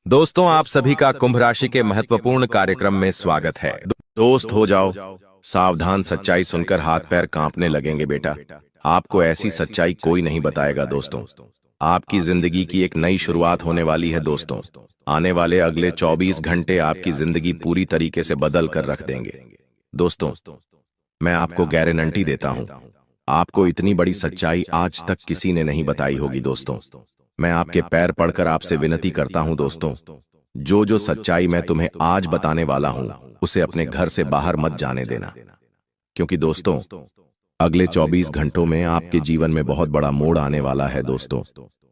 दोस्तों, आप सभी का कुंभ राशि के महत्वपूर्ण कार्यक्रम में स्वागत है। दोस्त हो जाओ, सावधान। सच्चाई सुनकर हाथ पैर कांपने लगेंगे बेटा। आपको ऐसी सच्चाई कोई नहीं बताएगा दोस्तों। आपकी जिंदगी की एक नई शुरुआत होने वाली है दोस्तों। आने वाले अगले 24 घंटे आपकी जिंदगी पूरी तरीके से बदल कर रख देंगे दोस्तों। मैं आपको गारंटी देता हूं, आपको इतनी बड़ी सच्चाई आज तक किसी ने नहीं बताई होगी दोस्तों। मैं आपके पैर पड़कर आपसे विनती करता हूं दोस्तों, जो सच्चाई मैं तुम्हें आज बताने वाला हूं उसे अपने घर से बाहर मत जाने देना। क्योंकि दोस्तों, अगले 24 घंटों में आपके जीवन में बहुत बड़ा मोड़ आने वाला है दोस्तों।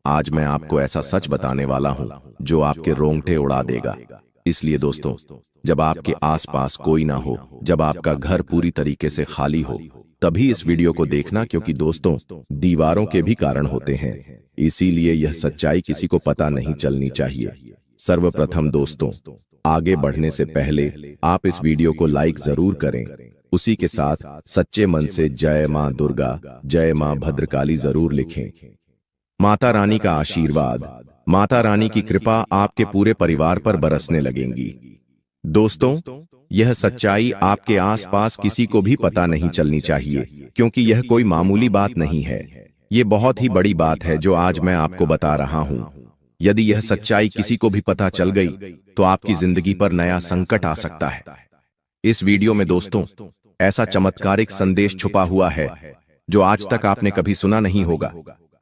आज मैं आपको ऐसा सच बताने वाला हूं जो आपके रोंगटे उड़ा देगा। इसलिए दोस्तों, जब आपके आसपास कोई ना हो, जब आपका घर पूरी तरीके से खाली हो, तभी इस वीडियो को देखना। क्योंकि दोस्तों, दीवारों के भी कारण होते हैं, इसीलिए यह सच्चाई किसी को पता नहीं चलनी चाहिए। सर्वप्रथम दोस्तों, आगे बढ़ने से पहले आप इस वीडियो को लाइक जरूर करें। उसी के साथ सच्चे मन से जय मां दुर्गा, जय मां भद्रकाली जरूर लिखें। माता रानी का आशीर्वाद, माता रानी की कृपा आपके पूरे परिवार पर बरसने लगेंगी। दोस्तों, यह सच्चाई आपके आसपास किसी को भी पता नहीं चलनी चाहिए, क्योंकि यह कोई मामूली बात नहीं है। ये बहुत ही बड़ी बात है जो आज मैं आपको बता रहा हूं। यदि यह सच्चाई किसी को भी पता चल गई तो आपकी जिंदगी पर नया संकट आ सकता है। इस वीडियो में दोस्तों, ऐसा चमत्कारिक संदेश छुपा हुआ है जो आज तक आपने कभी सुना नहीं होगा।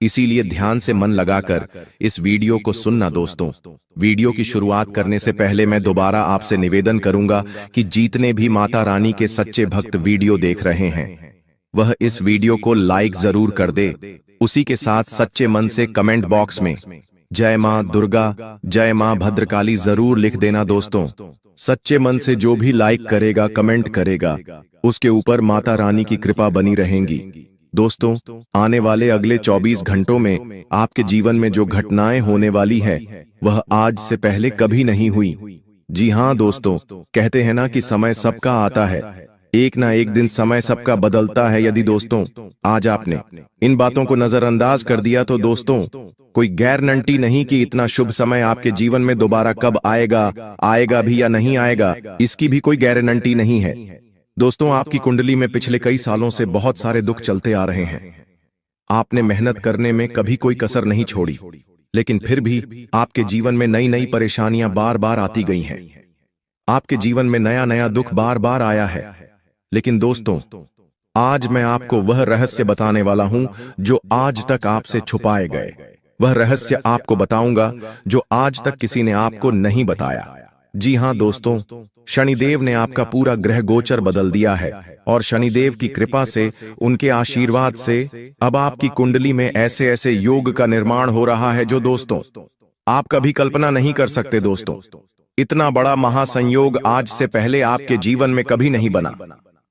इसीलिए ध्यान से मन लगाकर इस वीडियो को सुनना दोस्तों। वीडियो की शुरुआत करने से पहले मैं दोबारा आपसे निवेदन करूंगा कि जितने भी माता रानी के सच्चे भक्त वीडियो देख रहे हैं, वह इस वीडियो को लाइक जरूर कर दे। उसी के साथ सच्चे मन से कमेंट बॉक्स में जय मां दुर्गा, जय मां भद्रकाली जरूर लिख देना दोस्तों। सच्चे मन से जो भी लाइक करेगा, कमेंट करेगा, उसके ऊपर माता रानी की कृपा बनी रहेंगी। दोस्तों, आने वाले अगले 24 घंटों में आपके जीवन में जो घटनाएं होने वाली है वह आज से पहले कभी नहीं हुई। जी हां दोस्तों, कहते हैं ना कि समय सबका आता है, एक ना एक दिन समय सबका बदलता है। यदि दोस्तों आज आपने इन बातों को नजरअंदाज कर दिया तो दोस्तों, कोई गारंटी नहीं कि इतना शुभ समय आपके जीवन में दोबारा कब आएगा भी या नहीं आएगा, इसकी भी कोई गारंटी नहीं है। दोस्तों, आपकी कुंडली में पिछले कई सालों से बहुत सारे दुख चलते आ रहे हैं। आपने मेहनत करने में कभी कोई कसर नहीं छोड़ी, लेकिन फिर भी आपके जीवन में नई नई परेशानियां बार बार आती गई हैं। आपके जीवन में नया नया दुख बार बार आया है। लेकिन दोस्तों, आज मैं आपको वह रहस्य बताने वाला हूं जो आज तक आपसे छुपाए गए। वह रहस्य आपको बताऊंगा जो आज तक किसी ने आपको नहीं बताया। जी हां दोस्तों, शनिदेव ने आपका पूरा ग्रह गोचर बदल दिया है और शनिदेव की कृपा से, उनके आशीर्वाद से अब आपकी कुंडली में ऐसे ऐसे योग का निर्माण हो रहा है जो दोस्तों आप कभी कल्पना नहीं कर सकते। दोस्तों, इतना बड़ा महासंयोग आज से पहले आपके जीवन में कभी नहीं बना।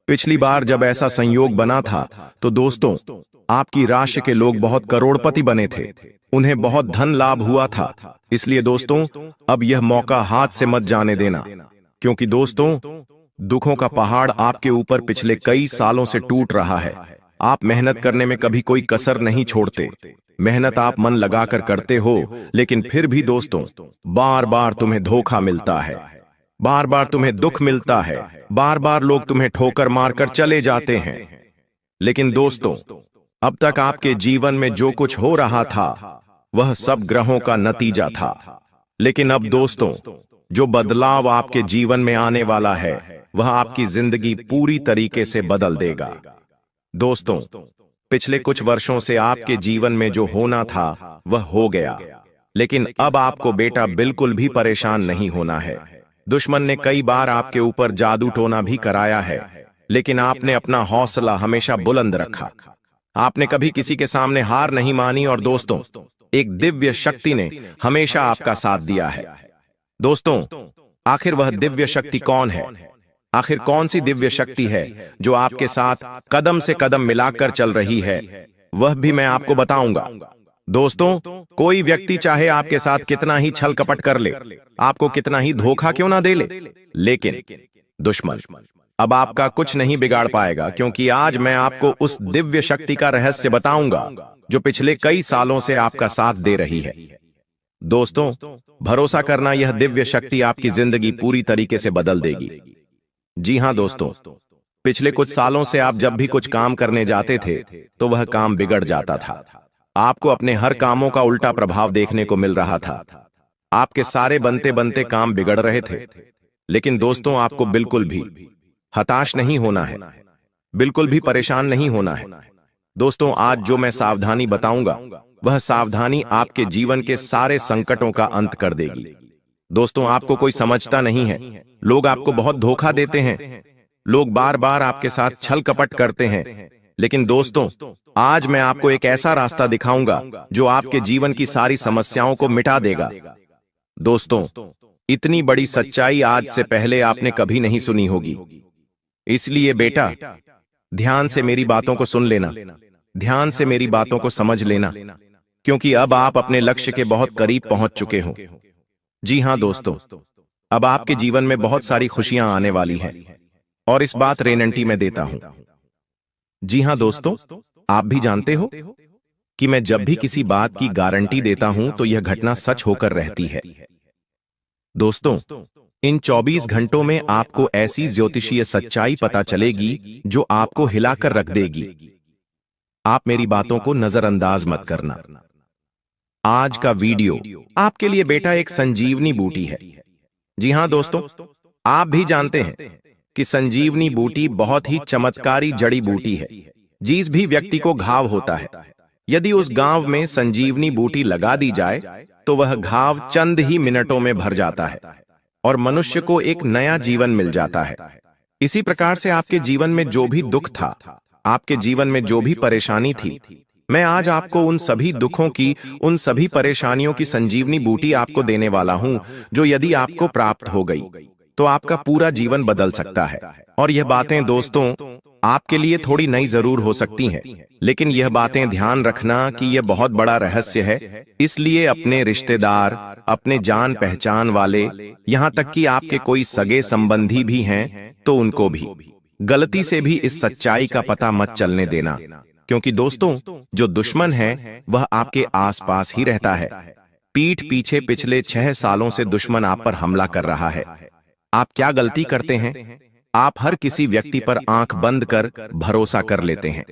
पिछली बार जब ऐसा संयोग बना था तो दोस्तों, आपकी राशि के लोग बहुत करोड़पति बने थे, उन्हें बहुत धन लाभ हुआ था। इसलिए दोस्तों, अब यह मौका हाथ से मत जाने देना। क्योंकि दोस्तों, दुखों का पहाड़ आपके ऊपर पिछले कई सालों से टूट रहा है। आप मेहनत करने में कभी कोई कसर नहीं छोड़ते, मेहनत आप मन लगाकर करते हो, लेकिन फिर भी दोस्तों बार बार तुम्हें धोखा मिलता है, बार बार तुम्हें दुख मिलता है, बार बार लोग तुम्हें ठोकर मारकर चले जाते हैं। लेकिन दोस्तों, अब तक आपके जीवन में जो कुछ हो रहा था वह सब ग्रहों का नतीजा था। लेकिन अब दोस्तों, जो बदलाव आपके जीवन में आने वाला है वह आपकी जिंदगी पूरी तरीके से बदल देगा। दोस्तों, पिछले कुछ वर्षों से आपके जीवन में जो होना था वह हो गया, लेकिन अब आपको बेटा बिल्कुल भी परेशान नहीं होना है। दुश्मन ने कई बार आपके ऊपर जादू टोना भी कराया है, लेकिन आपने अपना हौसला हमेशा बुलंद रखा। आपने कभी किसी के सामने हार नहीं मानी और दोस्तों, एक दिव्य शक्ति ने हमेशा आपका साथ दिया है। दोस्तों, आखिर वह दिव्य शक्ति कौन है? आखिर कौन सी दिव्य शक्ति है जो आपके साथ कदम से कदम मिलाकर चल रही है? वह भी मैं आपको बताऊंगा। दोस्तों, कोई व्यक्ति चाहे आपके साथ कितना ही छल कपट कर ले, आपको कितना ही धोखा क्यों ना दे ले, लेकिन दुश्मन अब आपका कुछ नहीं बिगाड़ पाएगा। क्योंकि आज मैं आपको उस दिव्य शक्ति का रहस्य बताऊंगा जो पिछले कई सालों से आपका साथ दे रही है। दोस्तों, भरोसा करना, यह दिव्य शक्ति आपकी जिंदगी पूरी तरीके से बदल देगी। जी हां दोस्तों, पिछले कुछ सालों से आप जब भी कुछ काम करने जाते थे तो वह काम बिगड़ जाता था। आपको अपने हर कामों का उल्टा प्रभाव देखने को मिल रहा था। आपके सारे बनते बनते काम बिगड़ रहे थे। लेकिन दोस्तों, आपको बिल्कुल भी हताश नहीं होना है, बिल्कुल भी परेशान नहीं होना है। दोस्तों, आज जो मैं सावधानी बताऊंगा, वह सावधानी आपके जीवन के सारे संकटों का अंत कर देगी। दोस्तों, आपको कोई समझता नहीं है। लोग आपको बहुत धोखा देते हैं। लोग बार बार आपके साथ छल कपट करते हैं। लेकिन दोस्तों, आज मैं आपको एक ऐसा रास्ता दिखाऊंगा जो आपके जीवन की सारी समस्याओं को मिटा देगा। दोस्तों, इतनी बड़ी सच्चाई आज से पहले आपने कभी नहीं सुनी होगी। इसलिए बेटा, ध्यान से मेरी बातों को सुन लेना, ध्यान से मेरी बातों को समझ लेना, क्योंकि अब आप अपने लक्ष्य के बहुत करीब पहुंच चुके हो। जी हां दोस्तों, अब आपके जीवन में बहुत सारी खुशियां आने वाली हैं और इस बात गारंटी मैं देता हूं। जी हां दोस्तों, आप भी जानते हो कि मैं जब भी किसी बात की गारंटी देता हूं तो यह घटना सच होकर रहती है। दोस्तों, इन 24 घंटों में आपको ऐसी ज्योतिषीय सच्चाई पता चलेगी जो आपको हिलाकर रख देगी। आप मेरी बातों को नजरअंदाज मत करना। आज का वीडियो आपके लिए बेटा एक संजीवनी बूटी है। जी हां दोस्तों, आप भी जानते हैं कि संजीवनी बूटी बहुत ही चमत्कारी जड़ी बूटी है। जिस भी व्यक्ति को घाव होता है, यदि उस घाव में संजीवनी बूटी लगा दी जाए तो वह घाव चंद ही मिनटों में भर जाता है और मनुष्य को एक नया जीवन मिल जाता है। इसी प्रकार से आपके जीवन में जो भी दुख था, आपके जीवन में जो भी परेशानी थी, मैं आज आपको उन सभी दुखों की, उन सभी परेशानियों की संजीवनी बूटी आपको देने वाला हूं, जो यदि आपको प्राप्त हो गई तो आपका पूरा जीवन बदल सकता है। और यह बातें दोस्तों आपके लिए थोड़ी नई जरूर हो सकती हैं, लेकिन यह बातें ध्यान रखना कि यह बहुत बड़ा रहस्य है। इसलिए अपने रिश्तेदार, अपने जान पहचान वाले, यहां तक कि आपके कोई सगे संबंधी भी हैं तो उनको भी गलती से भी इस सच्चाई का पता मत चलने देना, क्योंकि दोस्तों, जो दुश्मन है वह आपके आसपास ही रहता है। पीठ पीछे पिछले 6 सालों से दुश्मन आप पर हमला कर रहा है। आप क्या गलती करते हैं? आप हर किसी व्यक्ति पर आंख बंद कर भरोसा कर लेते हैं।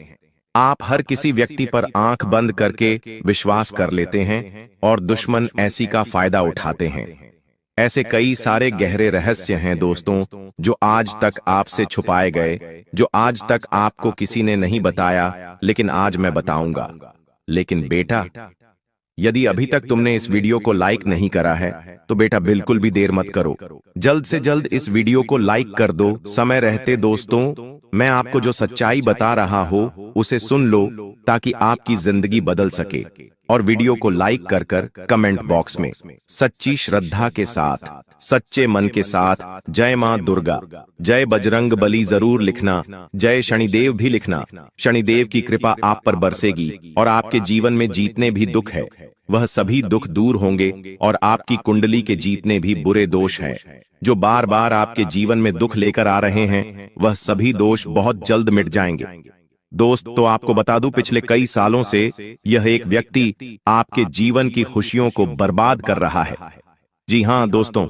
आप हर किसी व्यक्ति पर आंख बंद करके विश्वास कर लेते हैं और दुश्मन ऐसी का फायदा उठाते हैं। ऐसे कई सारे गहरे रहस्य हैं दोस्तों, जो आज तक आपसे छुपाए गए, जो आज तक आपको किसी ने नहीं बताया, लेकिन आज मैं बताऊंगा। लेकिन बेटा, यदि अभी तक तुमने इस वीडियो को लाइक नहीं करा है तो बेटा बिल्कुल भी देर मत करो, जल्द से जल्द इस वीडियो को लाइक कर दो समय रहते। दोस्तों, मैं आपको जो सच्चाई बता रहा हूं उसे सुन लो ताकि आपकी जिंदगी बदल सके। और वीडियो को लाइक कर कर कमेंट बॉक्स में सच्ची श्रद्धा के साथ, सच्चे मन के साथ जय मां दुर्गा, जय बजरंग बली जरूर लिखना, जय शनिदेव भी लिखना। शनिदेव की कृपा आप पर बरसेगी और आपके जीवन में जितने भी दुख है वह सभी दुख दूर होंगे और आपकी कुंडली के जितने भी बुरे दोष हैं, जो बार बार आपके जीवन में दुख लेकर आ रहे हैं, वह सभी दोष बहुत जल्द मिट जाएंगे। दोस्त, तो आपको बता दूं, पिछले कई सालों से यह एक व्यक्ति आपके जीवन की खुशियों को बर्बाद कर रहा है। जी हां दोस्तों,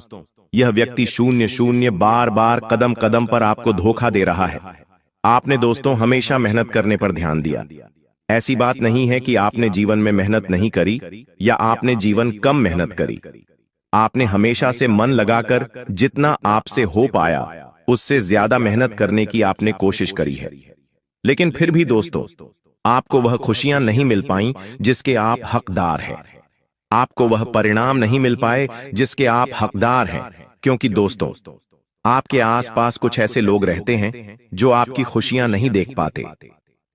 यह व्यक्ति शून्य शून्य बार बार कदम कदम पर आपको धोखा दे रहा है। आपने दोस्तों हमेशा मेहनत करने पर ध्यान दिया। ऐसी बात नहीं है कि आपने जीवन में मेहनत नहीं करी या आपने जीवन कम मेहनत करी। आपने हमेशा से मन लगाकर जितना आपसे हो पाया उससे ज्यादा मेहनत करने की आपने कोशिश करी है। लेकिन फिर भी दोस्तों, आपको वह खुशियां नहीं मिल पाई जिसके आप हकदार हैं। आपको वह परिणाम नहीं मिल पाए जिसके आप हकदार हैं, क्योंकि दोस्तों, आपके आसपास कुछ ऐसे लोग रहते हैं जो आपकी खुशियां नहीं देख पाते।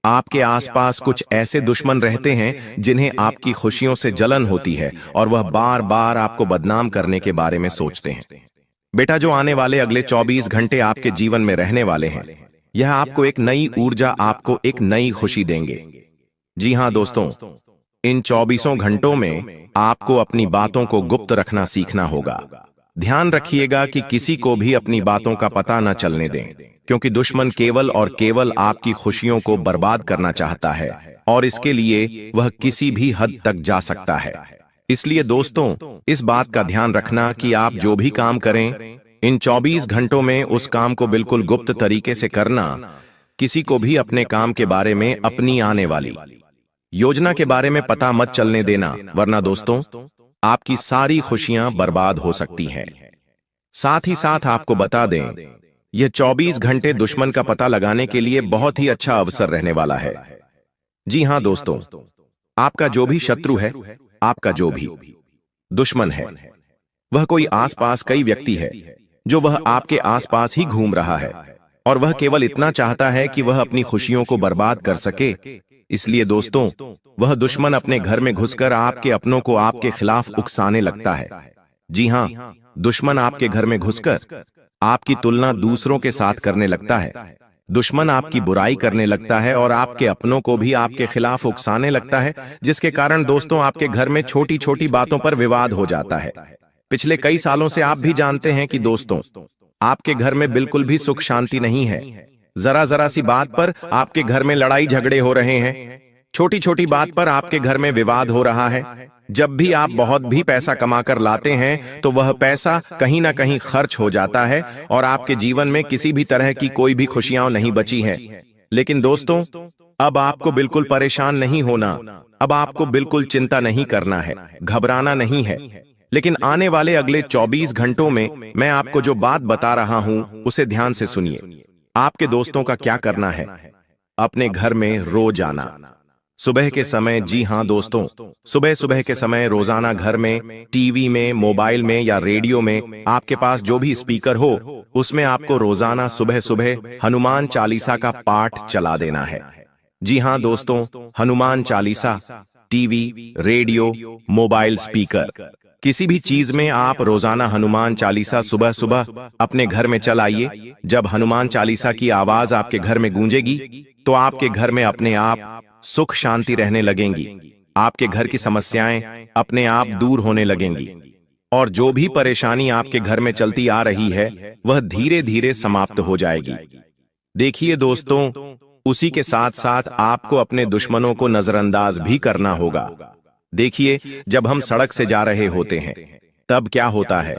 आपके आसपास कुछ ऐसे दुश्मन रहते हैं जिन्हें आपकी खुशियों से जलन होती है और वह बार बार आपको बदनाम करने के बारे में सोचते हैं। बेटा, जो आने वाले अगले 24 घंटे आपके जीवन में रहने वाले हैं, यह आपको एक नई ऊर्जा, आपको एक नई खुशी देंगे। जी हां दोस्तों, इन 24 घंटों में आपको अपनी बातों को गुप्त रखना सीखना होगा। ध्यान रखिएगा कि किसी को भी अपनी बातों का पता न चलने दें, क्योंकि दुश्मन केवल और केवल आपकी खुशियों को बर्बाद करना चाहता है और इसके लिए वह किसी भी हद तक जा सकता है। इसलिए दोस्तों, इस बात का ध्यान रखना कि आप जो भी काम करें, इन 24 घंटों में उस काम को बिल्कुल गुप्त तरीके से करना। किसी को भी अपने काम के बारे में, अपनी आने वाली योजना के बारे में पता मत चलने देना, वरना दोस्तों आपकी सारी खुशियां बर्बाद हो सकती हैं। साथ ही साथ आपको बता दें, यह 24 घंटे दुश्मन का पता लगाने के लिए बहुत ही अच्छा अवसर रहने वाला है। जी हां दोस्तों, आपका जो भी शत्रु है, आपका जो भी दुश्मन है, वह कोई आसपास कई व्यक्ति है जो वह आपके आसपास ही घूम रहा है, और वह केवल इतना चाहता है कि वह अपनी खुशियों को बर्बाद कर सके। इसलिए दोस्तों, वह दुश्मन अपने घर में घुसकर आपके अपनों को आपके खिलाफ उकसाने लगता है। जी हां, दुश्मन आपके घर में घुसकर आपकी तुलना दूसरों के साथ करने लगता है। दुश्मन आपकी बुराई करने लगता है और आपके अपनों को भी आपके खिलाफ उकसाने लगता है, जिसके कारण दोस्तों आपके घर में छोटी छोटी बातों पर विवाद हो जाता है। पिछले कई सालों से आप भी जानते हैं कि दोस्तों, आपके घर में बिल्कुल भी सुख शांति नहीं है। जरा जरा सी बात पर आपके घर में लड़ाई झगड़े हो रहे हैं। छोटी छोटी बात पर आपके घर में विवाद हो रहा है। जब भी आप बहुत भी पैसा कमाकर लाते हैं तो वह पैसा कहीं ना कहीं खर्च हो जाता है और आपके जीवन में किसी भी तरह की कोई भी खुशियां नहीं बची हैं। लेकिन दोस्तों, अब आपको बिल्कुल परेशान नहीं होना, अब आपको बिल्कुल चिंता नहीं करना है, घबराना नहीं है। लेकिन आने वाले अगले 24 घंटों में मैं आपको जो बात बता रहा हूं उसे ध्यान से सुनिए। आपके दोस्तों का क्या करना है? अपने घर में रोज आना सुबह के समय। जी हां दोस्तों, सुबह सुबह के समय रोजाना घर में, टीवी में, मोबाइल में या रेडियो में, आपके पास जो भी स्पीकर हो उसमें आपको रोजाना सुबह सुबह हनुमान चालीसा का पाठ चला देना है। जी हां दोस्तों, Hanuman Chalisa, TV, radio, mobile, speaker, किसी भी चीज में आप रोजाना हनुमान चालीसा सुबह सुबह अपने घर में चलाइए। जब हनुमान चालीसा की आवाज आपके घर में गूंजेगी तो आपके घर में अपने आप सुख शांति रहने लगेंगी। आपके घर की समस्याएं अपने आप दूर होने लगेंगी और जो भी परेशानी आपके घर में चलती आ रही है वह धीरे धीरे समाप्त हो जाएगी। देखिए दोस्तों, उसी के साथ साथ आपको अपने दुश्मनों को नजरअंदाज भी करना होगा। देखिए, जब हम सड़क से जा रहे होते हैं तब क्या होता है,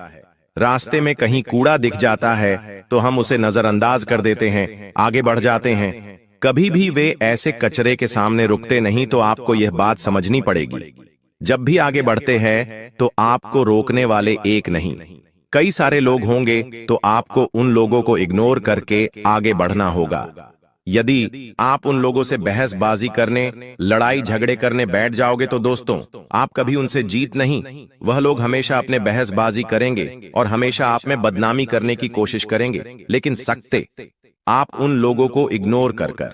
रास्ते में कहीं कूड़ा दिख जाता है तो हम उसे नजरअंदाज कर देते हैं, आगे बढ़ जाते हैं। कभी भी वे ऐसे कचरे के सामने रुकते नहीं। तो आपको यह बात समझनी पड़ेगी, जब भी आगे बढ़ते हैं तो आपको रोकने वाले एक नहीं, कई सारे लोग होंगे, तो आपको उन लोगों को इग्नोर करके आगे बढ़ना होगा। यदि आप उन लोगों से बहसबाजी करने, लड़ाई झगड़े करने बैठ जाओगे तो दोस्तों आप कभी उनसे जीत नहीं। वह लोग हमेशा अपने बहसबाजी करेंगे और हमेशा आप में बदनामी करने की कोशिश करेंगे। लेकिन सकते आप उन लोगों को इग्नोर कर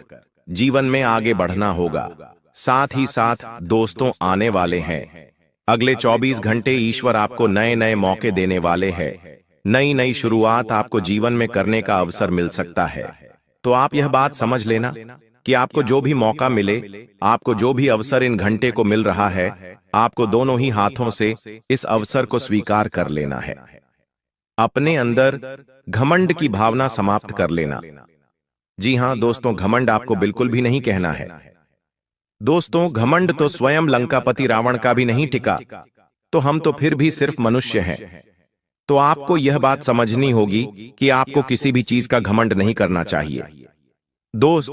जीवन में आगे बढ़ना होगा। साथ ही साथ दोस्तों, आने वाले हैं अगले 24 घंटे ईश्वर आपको नए नए मौके देने वाले हैं। नई नई शुरुआत आपको जीवन में करने का अवसर मिल सकता है। तो आप यह बात समझ लेना कि आपको जो भी मौका मिले, आपको जो भी अवसर इन घंटे को मिल रहा है, आपको दोनों ही हाथों से इस अवसर को स्वीकार कर लेना है। अपने अंदर घमंड की भावना समाप्त कर लेना। जी हां दोस्तों, घमंड आपको बिल्कुल भी नहीं कहना है। दोस्तों, घमंड तो स्वयं लंकापति रावण का भी नहीं टिका, तो हम तो फिर भी सिर्फ मनुष्य हैं। तो आपको यह बात समझनी होगी कि आपको किसी भी चीज का घमंड नहीं करना चाहिए दोस्त,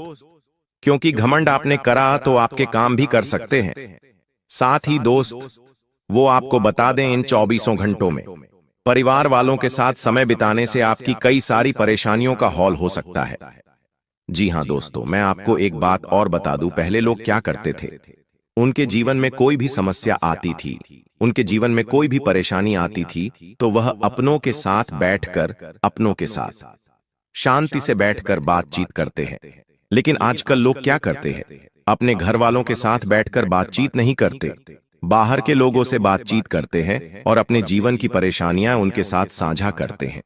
क्योंकि घमंड आपने करा तो आपके काम भी कर सकते हैं। साथ ही दोस्त, वो आपको बता दें, इन 24 घंटों में परिवार वालों के साथ समय बिताने से आपकी कई सारी परेशानियों का हौल हो सकता है। जी हां दोस्तों, मैं आपको एक बात और बता दूं, पहले लोग क्या करते थे, उनके जीवन में कोई भी समस्या आती थी, उनके जीवन में कोई भी परेशानी आती थी, तो वह अपनों के साथ बैठकर, अपनों के साथ शांति से बैठकर बातचीत करते हैं। लेकिन आजकल लोग क्या करते हैं, अपने घर वालों के साथ बैठकर बातचीत नहीं करते, बाहर के लोगों से बातचीत करते हैं और अपने जीवन की परेशानियां उनके साथ साझा करते हैं।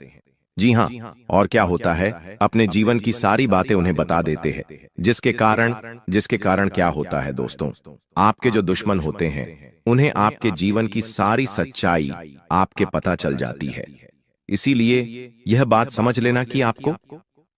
जी हां, और क्या होता है, अपने जीवन की सारी बातें उन्हें बता देते हैं, जिसके कारण क्या होता है दोस्तों, आपके जो दुश्मन होते हैं उन्हें आपके जीवन की सारी सच्चाई आपके पता चल जाती है। इसीलिए यह बात समझ लेना कि आपको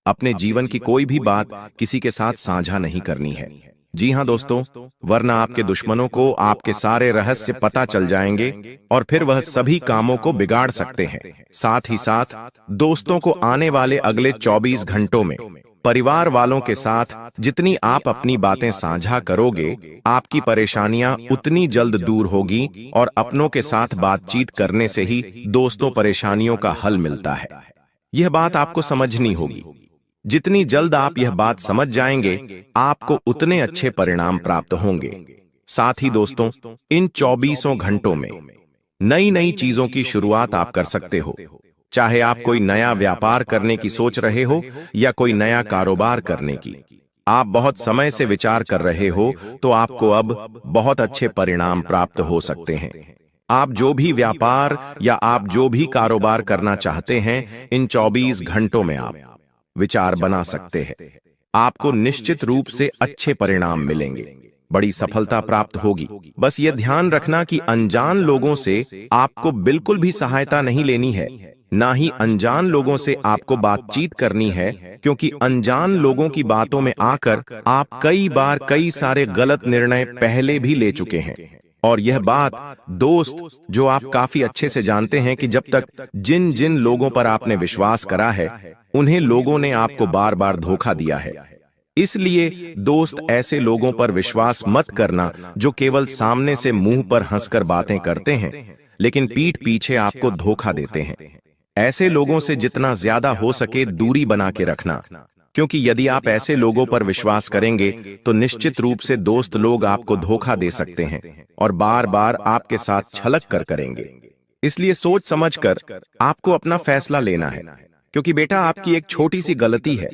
अपने जीवन की कोई भी बात किसी के साथ साझा नहीं करनी है। जी हाँ दोस्तों, वरना आपके दुश्मनों को आपके सारे रहस्य पता चल जाएंगे और फिर वह सभी कामों को बिगाड़ सकते हैं। साथ ही साथ दोस्तों को आने वाले अगले 24 घंटों में परिवार वालों के साथ जितनी आप अपनी बातें साझा करोगे, आपकी परेशानियां उतनी जल्द दूर होगी और अपनों के साथ बातचीत करने से ही दोस्तों परेशानियों का हल मिलता है। यह बात आपको समझनी होगी। जितनी जल्द आप यह बात समझ जाएंगे, आपको उतने अच्छे परिणाम प्राप्त होंगे। साथ ही दोस्तों, इन 24 घंटों में नई नई चीजों की शुरुआत आप कर सकते हो। चाहे आप कोई नया व्यापार करने की सोच रहे हो या कोई नया कारोबार करने की, आप बहुत समय से विचार कर रहे हो, तो आपको अब बहुत अच्छे परिणाम प्राप्त हो सकते हैं। आप जो भी व्यापार या आप जो भी कारोबार करना चाहते हैं, इन 24 घंटों में आप विचार बना सकते हैं। आपको निश्चित रूप से अच्छे परिणाम मिलेंगे, बड़ी सफलता प्राप्त होगी। बस यह ध्यान रखना कि अनजान लोगों से आपको बिल्कुल भी सहायता नहीं लेनी है, ना ही अनजान लोगों से आपको बातचीत करनी है, क्योंकि अनजान लोगों की बातों में आकर आप कई बार कई सारे गलत निर्णय पहले भी ले चुके हैं। और यह बात दोस्त, जो आप काफी अच्छे से जानते हैं कि जब तक जिन जिन लोगों पर आपने विश्वास करा है, उन्हें लोगों ने आपको बार बार धोखा दिया है। इसलिए दोस्त, ऐसे लोगों पर विश्वास मत करना जो केवल सामने से मुंह पर हंसकर बातें करते हैं, लेकिन पीठ पीछे आपको धोखा देते हैं। ऐसे लोगों से जितना ज्यादा हो सके दूरी बना के रखना, क्योंकि यदि आप ऐसे लोगों पर विश्वास करेंगे तो निश्चित रूप से दोस्त लोग आपको धोखा दे सकते हैं और बार बार आपके साथ छलक कर करेंगे। इसलिए सोच समझकर आपको अपना फैसला लेना है, क्योंकि बेटा, आपकी एक छोटी सी गलती है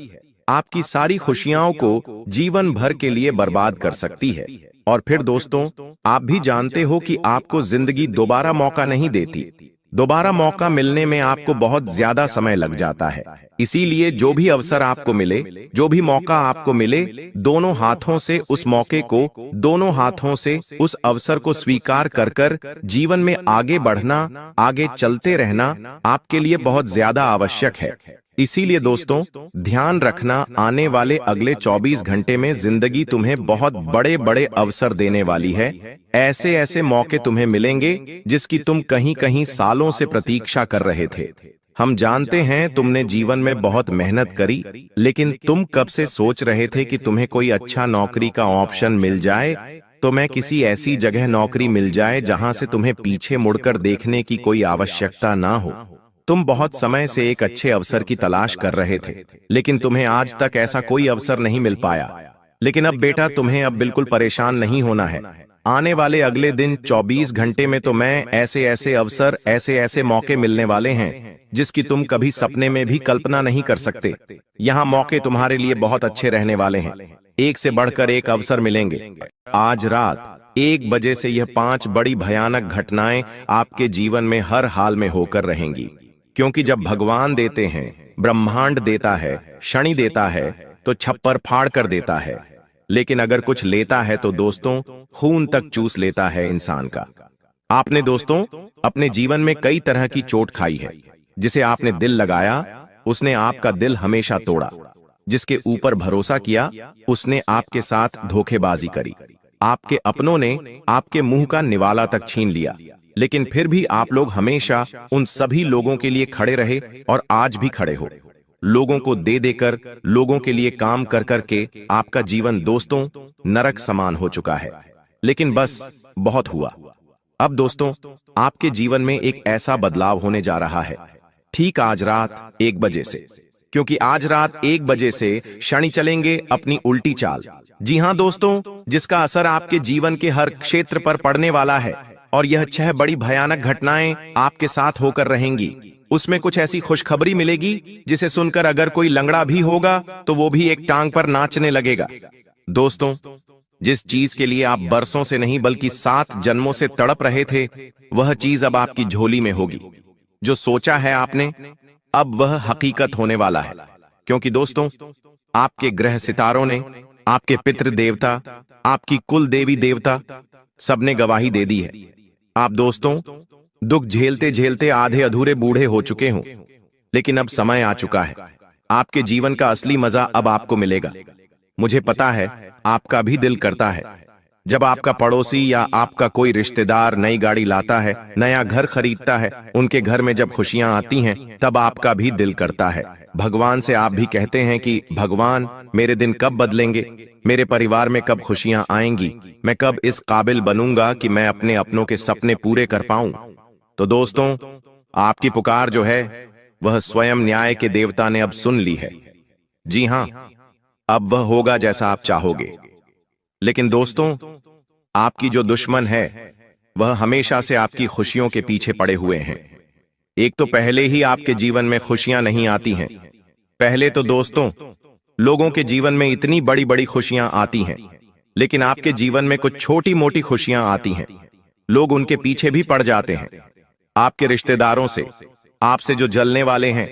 आपकी सारी खुशियों को जीवन भर के लिए बर्बाद कर सकती है। और फिर दोस्तों, आप भी जानते हो कि आपको जिंदगी दोबारा मौका नहीं देती। दोबारा मौका मिलने में आपको बहुत ज्यादा समय लग जाता है। इसीलिए जो भी अवसर आपको मिले, जो भी मौका आपको मिले, दोनों हाथों से उस मौके को, दोनों हाथों से उस अवसर को स्वीकार कर कर जीवन में आगे बढ़ना, आगे चलते रहना आपके लिए बहुत ज्यादा आवश्यक है। इसीलिए दोस्तों, ध्यान रखना, आने वाले अगले 24 घंटे में जिंदगी तुम्हें बहुत बड़े बड़े अवसर देने वाली है। ऐसे ऐसे मौके तुम्हें मिलेंगे जिसकी तुम कहीं कहीं सालों से प्रतीक्षा कर रहे थे। हम जानते हैं तुमने जीवन में बहुत मेहनत करी, लेकिन तुम कब से सोच रहे थे कि तुम्हें कोई अच्छा नौकरी का ऑप्शन मिल जाए, तो मैं किसी ऐसी जगह नौकरी मिल जाए जहां से तुम्हें पीछे मुड़कर देखने की कोई आवश्यकता ना हो। तुम बहुत समय से एक अच्छे अवसर की तलाश कर रहे थे, लेकिन तुम्हें आज तक ऐसा कोई अवसर नहीं मिल पाया। लेकिन अब बेटा, तुम्हें अब बिल्कुल परेशान नहीं होना है। आने वाले अगले दिन 24 घंटे में तो मैं ऐसे ऐसे अवसर, ऐसे ऐसे मौके मिलने वाले हैं जिसकी तुम कभी सपने में भी कल्पना नहीं कर सकते। यहाँ मौके तुम्हारे लिए बहुत अच्छे रहने वाले हैं। एक से बढ़कर एक अवसर मिलेंगे। आज रात 1 बजे से यह 5 बड़ी भयानक घटनाएं आपके जीवन में हर हाल में होकर रहेंगी, क्योंकि जब भगवान देते हैं, ब्रह्मांड देता है, शनि देता है, तो छप्पर फाड़ कर देता है। लेकिन अगर कुछ लेता है तो दोस्तों, खून तक चूस लेता है इंसान का। आपने दोस्तों अपने जीवन में कई तरह की चोट खाई है। जिसे आपने दिल लगाया, उसने आपका दिल हमेशा तोड़ा। जिसके ऊपर भरोसा किया, उसने आपके साथ धोखेबाजी करी। आपके अपनों ने आपके मुंह का निवाला तक छीन लिया, लेकिन फिर भी आप लोग हमेशा उन सभी लोगों के लिए खड़े रहे और आज भी खड़े हो। लोगों को दे देकर, लोगों के लिए काम कर करके आपका जीवन दोस्तों नरक समान हो चुका है। लेकिन बस बहुत हुआ। अब दोस्तों, आपके जीवन में एक ऐसा बदलाव होने जा रहा है, ठीक आज रात 1 बजे से, क्योंकि आज रात 1 बजे से शनि चलेंगे अपनी उल्टी चाल। जी हां दोस्तों, जिसका असर आपके जीवन के हर क्षेत्र पर पड़ने वाला है। और यह 6 बड़ी भयानक घटनाएं आपके साथ होकर रहेंगी। उसमें कुछ ऐसी खुशखबरी मिलेगी जिसे सुनकर अगर कोई लंगड़ा भी होगा तो वो भी एक टांग पर नाचने लगेगा। दोस्तों, जिस चीज के लिए आप बरसों से नहीं बल्कि 7 जन्मों से तड़प रहे थे, वह चीज अब आपकी झोली में होगी। जो सोचा है आपने, अब वह हकीकत होने वाला है। क्योंकि दोस्तों, आपके ग्रह सितारों ने, आपके पितृ देवता, आपकी कुल देवी देवता, सबने गवाही दे दी है। आप दोस्तों दुख झेलते झेलते आधे अधूरे बूढ़े हो चुके हों, लेकिन अब समय आ चुका है। आपके जीवन का असली मजा अब आपको मिलेगा। मुझे पता है आपका भी दिल करता है जब आपका पड़ोसी या आपका कोई रिश्तेदार नई गाड़ी लाता है, नया घर खरीदता है, उनके घर में जब खुशियां आती हैं तब आपका भी दिल करता है। भगवान से आप भी कहते हैं कि भगवान मेरे दिन कब बदलेंगे, मेरे परिवार में कब खुशियां आएंगी, मैं कब इस काबिल बनूंगा कि मैं अपने अपनों के सपने पूरे कर पाऊं। तो दोस्तों, आपकी पुकार जो है वह स्वयं न्याय के देवता ने अब सुन ली है। जी हां, अब वह होगा जैसा आप चाहोगे। लेकिन दोस्तों, आपकी जो दुश्मन है वह हमेशा से आपकी खुशियों के पीछे पड़े हुए हैं। एक तो पहले ही आपके जीवन में खुशियां नहीं आती हैं। पहले तो दोस्तों, लोगों के जीवन में इतनी बड़ी बड़ी खुशियां आती हैं, लेकिन आपके जीवन में कुछ छोटी मोटी खुशियां आती हैं। लोग उनके पीछे भी पड़ जाते हैं। आपके रिश्तेदारों से, आपसे जो जलने वाले हैं,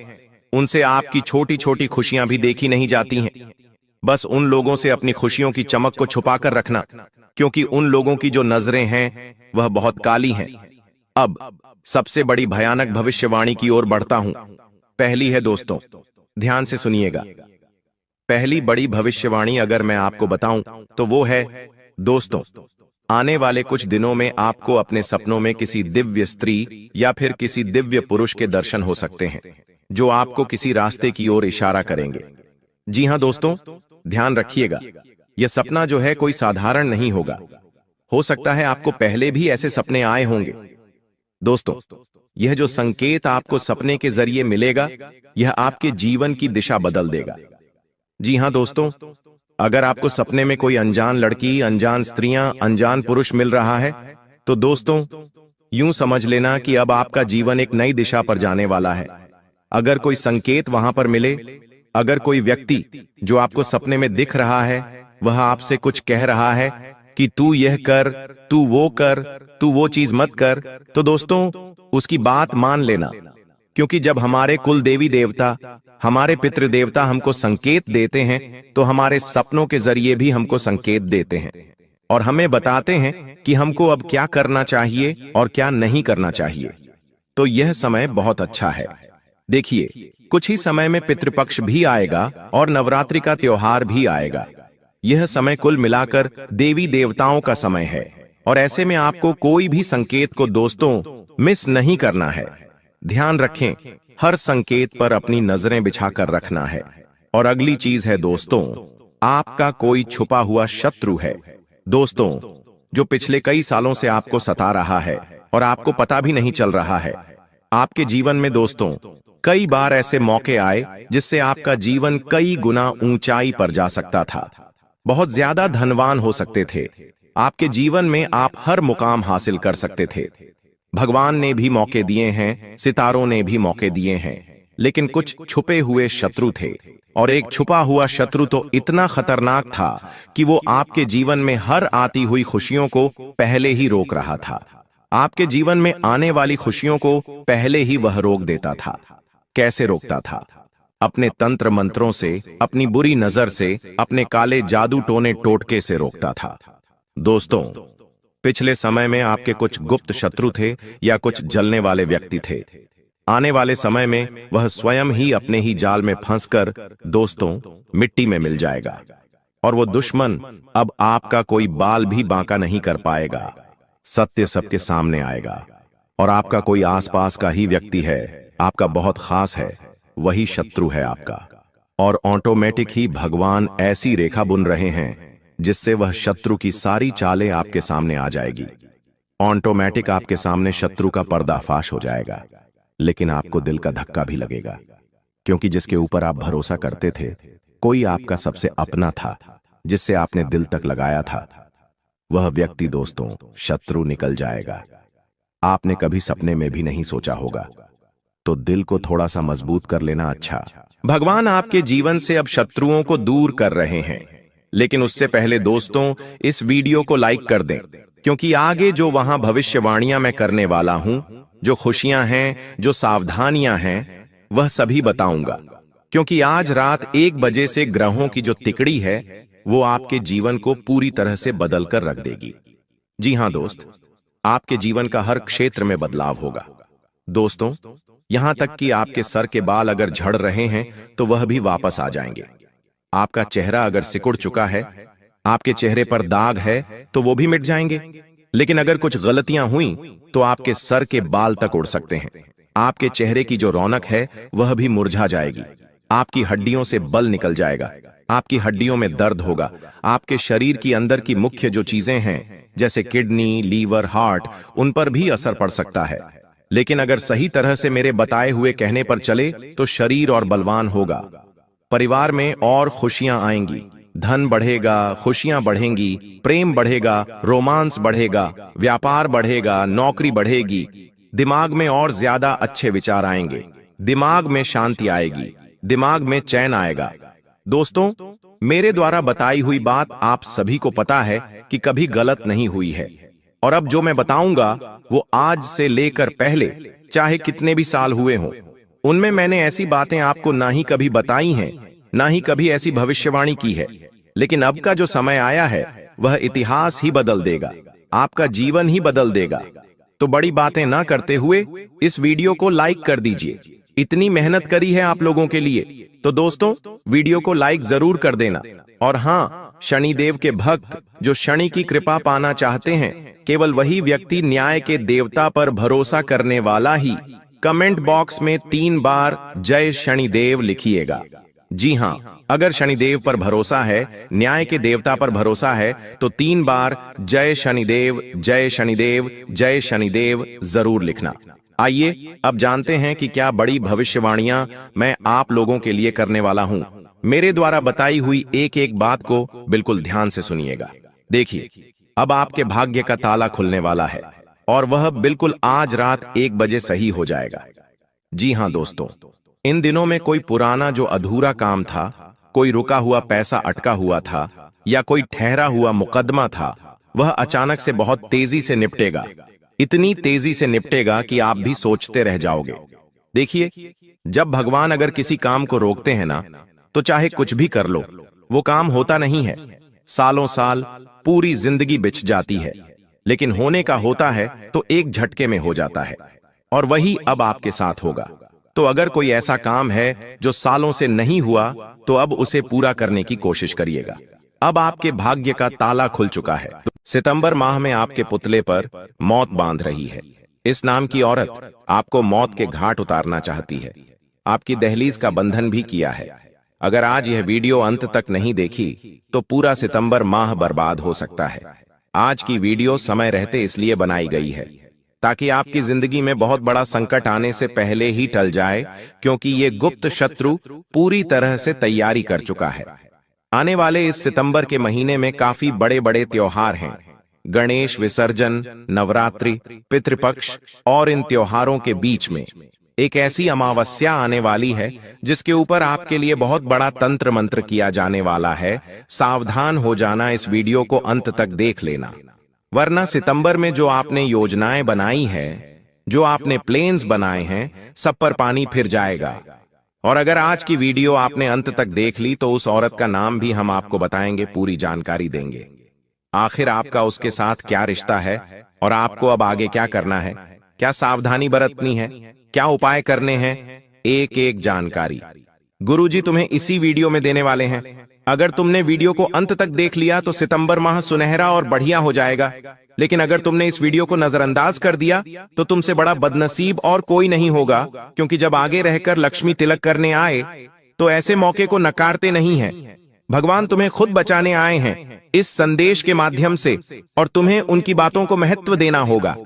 उनसे आपकी छोटी छोटी खुशियां भी देखी नहीं जाती हैं। बस उन लोगों से अपनी खुशियों की चमक को छुपाकर रखना, क्योंकि उन लोगों की जो नजरें हैं वह बहुत काली हैं। अब सबसे बड़ी भयानक भविष्यवाणी की ओर बढ़ता हूं। पहली है दोस्तों, ध्यान से सुनिएगा। पहली बड़ी भविष्यवाणी अगर मैं आपको बताऊं तो वो है, दोस्तों, आने वाले कुछ दिनों में आपको अपने सपनों में किसी दिव्य स्त्री या फिर किसी दिव्य पुरुष के दर्शन हो सकते हैं, जो आपको किसी रास्ते की ओर इशारा करेंगे। जी हां दोस्तों, ध्यान रखिएगा, यह सपना जो है कोई साधारण नहीं होगा। हो सकता है आपको पहले भी ऐसे सपने आए होंगे। दोस्तों, यह जो संकेत आपको सपने के जरिए मिलेगा, यह आपके जीवन की दिशा बदल देगा। जी हां दोस्तों, अगर आपको सपने में कोई अनजान लड़की, अनजान स्त्रियां, अनजान पुरुष मिल रहा है, तो दोस्तों यूं समझ लेना कि अब आपका जीवन एक नई दिशा पर जाने वाला है। अगर कोई संकेत वहां पर मिले, अगर कोई व्यक्ति जो आपको सपने में दिख रहा है वह आपसे कुछ कह रहा है कि तू यह कर, तू वो कर, तू वो चीज मत कर, तो दोस्तों उसकी बात मान लेना। क्योंकि जब हमारे कुल देवी देवता, हमारे पितृ देवता हमको संकेत देते हैं तो हमारे सपनों के जरिए भी हमको संकेत देते हैं और हमें बताते हैं कि हमको अब क्या करना चाहिए और क्या नहीं करना चाहिए। तो यह समय बहुत अच्छा है। देखिए, कुछ ही समय में पितृपक्ष भी आएगा और नवरात्रि का त्योहार भी आएगा। यह समय कुल मिलाकर देवी देवताओं का समय है और ऐसे में आपको कोई भी संकेत को दोस्तों मिस नहीं करना है। ध्यान रखें, हर संकेत पर अपनी नजरें बिछाकर रखना है। और अगली चीज है दोस्तों, आपका कोई छुपा हुआ शत्रु है दोस्तों, जो पिछले कई सालों से आपको सता रहा है और आपको पता भी नहीं चल रहा है। आपके जीवन में दोस्तों कई बार ऐसे मौके आए जिससे आपका जीवन कई गुना ऊंचाई पर जा सकता था, बहुत ज्यादा धनवान हो सकते थे। आपके जीवन में आप हर मुकाम हासिल कर सकते थे। भगवान ने भी मौके दिए हैं, सितारों ने भी मौके दिए हैं, लेकिन कुछ छुपे हुए शत्रु थे। और एक छुपा हुआ शत्रु तो इतना खतरनाक था कि वो आपके जीवन में हर आती हुई खुशियों को पहले ही रोक रहा था। आपके जीवन में आने वाली खुशियों को पहले ही वह रोक देता था। कैसे रोकता था? अपने तंत्र मंत्रों से, अपनी बुरी नजर से, अपने काले जादू टोने टोटके से रोकता था। दोस्तों, पिछले समय में आपके कुछ गुप्त शत्रु थे या कुछ जलने वाले व्यक्ति थे। आने वाले समय में वह स्वयं ही अपने ही जाल में फंसकर दोस्तों मिट्टी में मिल जाएगा और वो दुश्मन अब आपका कोई बाल भी बांका नहीं कर पाएगा। सत्य सबके सामने आएगा और आपका कोई आसपास का ही व्यक्ति है, आपका बहुत खास है, वही शत्रु है आपका। और ऑटोमेटिक ही भगवान ऐसी रेखा बुन रहे हैं जिससे वह शत्रु की सारी चालें आपके सामने आ जाएगी। ऑटोमेटिक आपके सामने शत्रु का पर्दाफाश हो जाएगा। लेकिन आपको दिल का धक्का भी लगेगा, क्योंकि जिसके ऊपर आप भरोसा करते थे, कोई आपका सबसे अपना था, जिससे आपने दिल तक लगाया था, वह व्यक्ति दोस्तों शत्रु निकल जाएगा। आपने कभी सपने में भी नहीं सोचा होगा। तो दिल को थोड़ा सा मजबूत कर लेना अच्छा। भगवान आपके जीवन से अब शत्रुओं को दूर कर रहे हैं। लेकिन उससे पहले दोस्तों इस वीडियो को लाइक कर दें, क्योंकि आगे जो वहां भविष्यवाणियां मैं करने वाला हूं, जो खुशियां हैं, जो सावधानियां हैं, वह सभी बताऊंगा। क्योंकि आज रात 1 बजे से ग्रहों की जो तिकड़ी है वो आपके जीवन को पूरी तरह से बदल कर रख देगी। जी हां दोस्त, आपके जीवन का हर क्षेत्र में बदलाव होगा। दोस्तों, यहां तक कि आपके सर के बाल अगर झड़ रहे हैं तो वह भी वापस आ जाएंगे। आपका चेहरा अगर सिकुड़ चुका है, आपके चेहरे पर दाग है, तो वो भी मिट जाएंगे। लेकिन अगर कुछ गलतियां हुई तो आपके सर के बाल तक उड़ सकते हैं। आपके चेहरे की जो रौनक है वह भी मुरझा जाएगी। आपकी हड्डियों से बल निकल जाएगा, आपकी हड्डियों में दर्द होगा। आपके शरीर की अंदर की मुख्य जो चीजें हैं जैसे किडनी, लीवर, हार्ट, उन पर भी असर पड़ सकता है। लेकिन अगर सही तरह से मेरे बताए हुए कहने पर चले तो शरीर और बलवान होगा, परिवार में और खुशियां आएंगी, धन बढ़ेगा, खुशियां बढ़ेंगी, प्रेम बढ़ेगा, रोमांस बढ़ेगा, व्यापार बढ़ेगा, नौकरी बढ़ेगी, दिमाग में और ज्यादा अच्छे विचार आएंगे, दिमाग में शांति आएगी, दिमाग में चैन आएगा। दोस्तों, मेरे द्वारा बताई हुई बात आप सभी को पता है कि कभी गलत नहीं हुई है। और अब जो मैं बताऊंगा वो आज से लेकर पहले चाहे कितने भी साल हुए हों, उनमें मैंने ऐसी बातें आपको ना ही कभी बताई हैं, ना ही कभी ऐसी भविष्यवाणी की है। लेकिन अब का जो समय आया है वह इतिहास ही बदल देगा, आपका जीवन ही बदल देगा। तो बड़ी बातें ना करते हुए इस वीडियो को लाइक कर दीजिए। इतनी मेहनत करी है आप लोगों के लिए, तो दोस्तों वीडियो को लाइक जरूर कर देना। और हाँ, शनिदेव के भक्त जो शनि की कृपा पाना चाहते हैं, केवल वही व्यक्ति न्याय के देवता पर भरोसा करने वाला ही कमेंट बॉक्स में 3 बार जय शनिदेव लिखिएगा। जी हाँ, अगर शनिदेव पर भरोसा है, न्याय के देवता पर भरोसा है, तो 3 बार जय शनिदेव, जय शनिदेव, जय शनिदेव जरूर लिखना। आइए अब जानते हैं कि क्या बड़ी भविष्यवाणियां मैं आप लोगों के लिए करने वाला हूं। मेरे द्वारा बताई हुई एक एक बात को बिल्कुल ध्यान से सुनिएगा। देखिए, अब आपके भाग्य का ताला खुलने वाला है और वह बिल्कुल आज रात 1 बजे सही हो जाएगा। जी हां दोस्तों, इन दिनों में कोई पुराना जो अधूरा काम था, कोई रुका हुआ पैसा अटका हुआ था या कोई ठहरा हुआ मुकदमा था, वह अचानक से बहुत तेजी से निपटेगा। इतनी तेजी से निपटेगा कि आप भी सोचते रह जाओगे। देखिए, जब भगवान अगर किसी काम को रोकते हैं ना, तो चाहे कुछ भी कर लो, वो काम होता नहीं है। सालों साल, पूरी जिंदगी बिछ जाती है, लेकिन होने का होता है तो एक झटके में हो जाता है। और वही अब आपके साथ होगा। तो अगर कोई ऐसा काम है जो सालों से नहीं हुआ, तो अब उसे पूरा करने की कोशिश करिएगा। अब आपके भाग्य का ताला खुल चुका है। सितंबर माह में आपके पुतले पर मौत बांध रही है। इस नाम की औरत आपको मौत के घाट उतारना चाहती है, आपकी दहलीज का बंधन भी किया है। अगर आज यह वीडियो अंत तक नहीं देखी तो पूरा सितंबर माह बर्बाद हो सकता है। आज की वीडियो समय रहते इसलिए बनाई गई है ताकि आपकी जिंदगी में बहुत बड़ा संकट आने से पहले ही टल जाए, क्योंकि ये गुप्त शत्रु पूरी तरह से तैयारी कर चुका है। आने वाले इस सितंबर के महीने में काफी बड़े बड़े त्योहार हैं। गणेश विसर्जन, नवरात्रि, पितृपक्ष, और इन त्योहारों के बीच में एक ऐसी अमावस्या आने वाली है जिसके ऊपर आपके लिए बहुत बड़ा तंत्र मंत्र किया जाने वाला है। सावधान हो जाना, इस वीडियो को अंत तक देख लेना, वरना सितंबर में जो आपने योजनाएं बनाई है, जो आपने प्लेन्स बनाए हैं, सब पर पानी फिर जाएगा। और अगर आज की वीडियो आपने अंत तक देख ली तो उस औरत का नाम भी हम आपको बताएंगे, पूरी जानकारी देंगे। आखिर आपका उसके साथ क्या रिश्ता है और आपको अब आगे क्या करना है, क्या सावधानी बरतनी है, क्या उपाय करने हैं, एक एक जानकारी गुरुजी तुम्हें इसी वीडियो में देने वाले हैं। अगर तुमने वीडियो को अंत तक देख लिया तो सितंबर माह सुनहरा और बढ़िया हो जाएगा। लेकिन अगर तुमने इस वीडियो को नजरअंदाज कर दिया तो तुमसे बड़ा बदनसीब और कोई नहीं होगा, क्योंकि जब आगे रहकर लक्ष्मी तिलक करने आए तो ऐसे मौके को नकारते नहीं हैं। भगवान तुम्हें खुद बचाने आए हैं इस संदेश के माध्यम से, और तुम्हें उनकी बातों को महत्व देना होगा।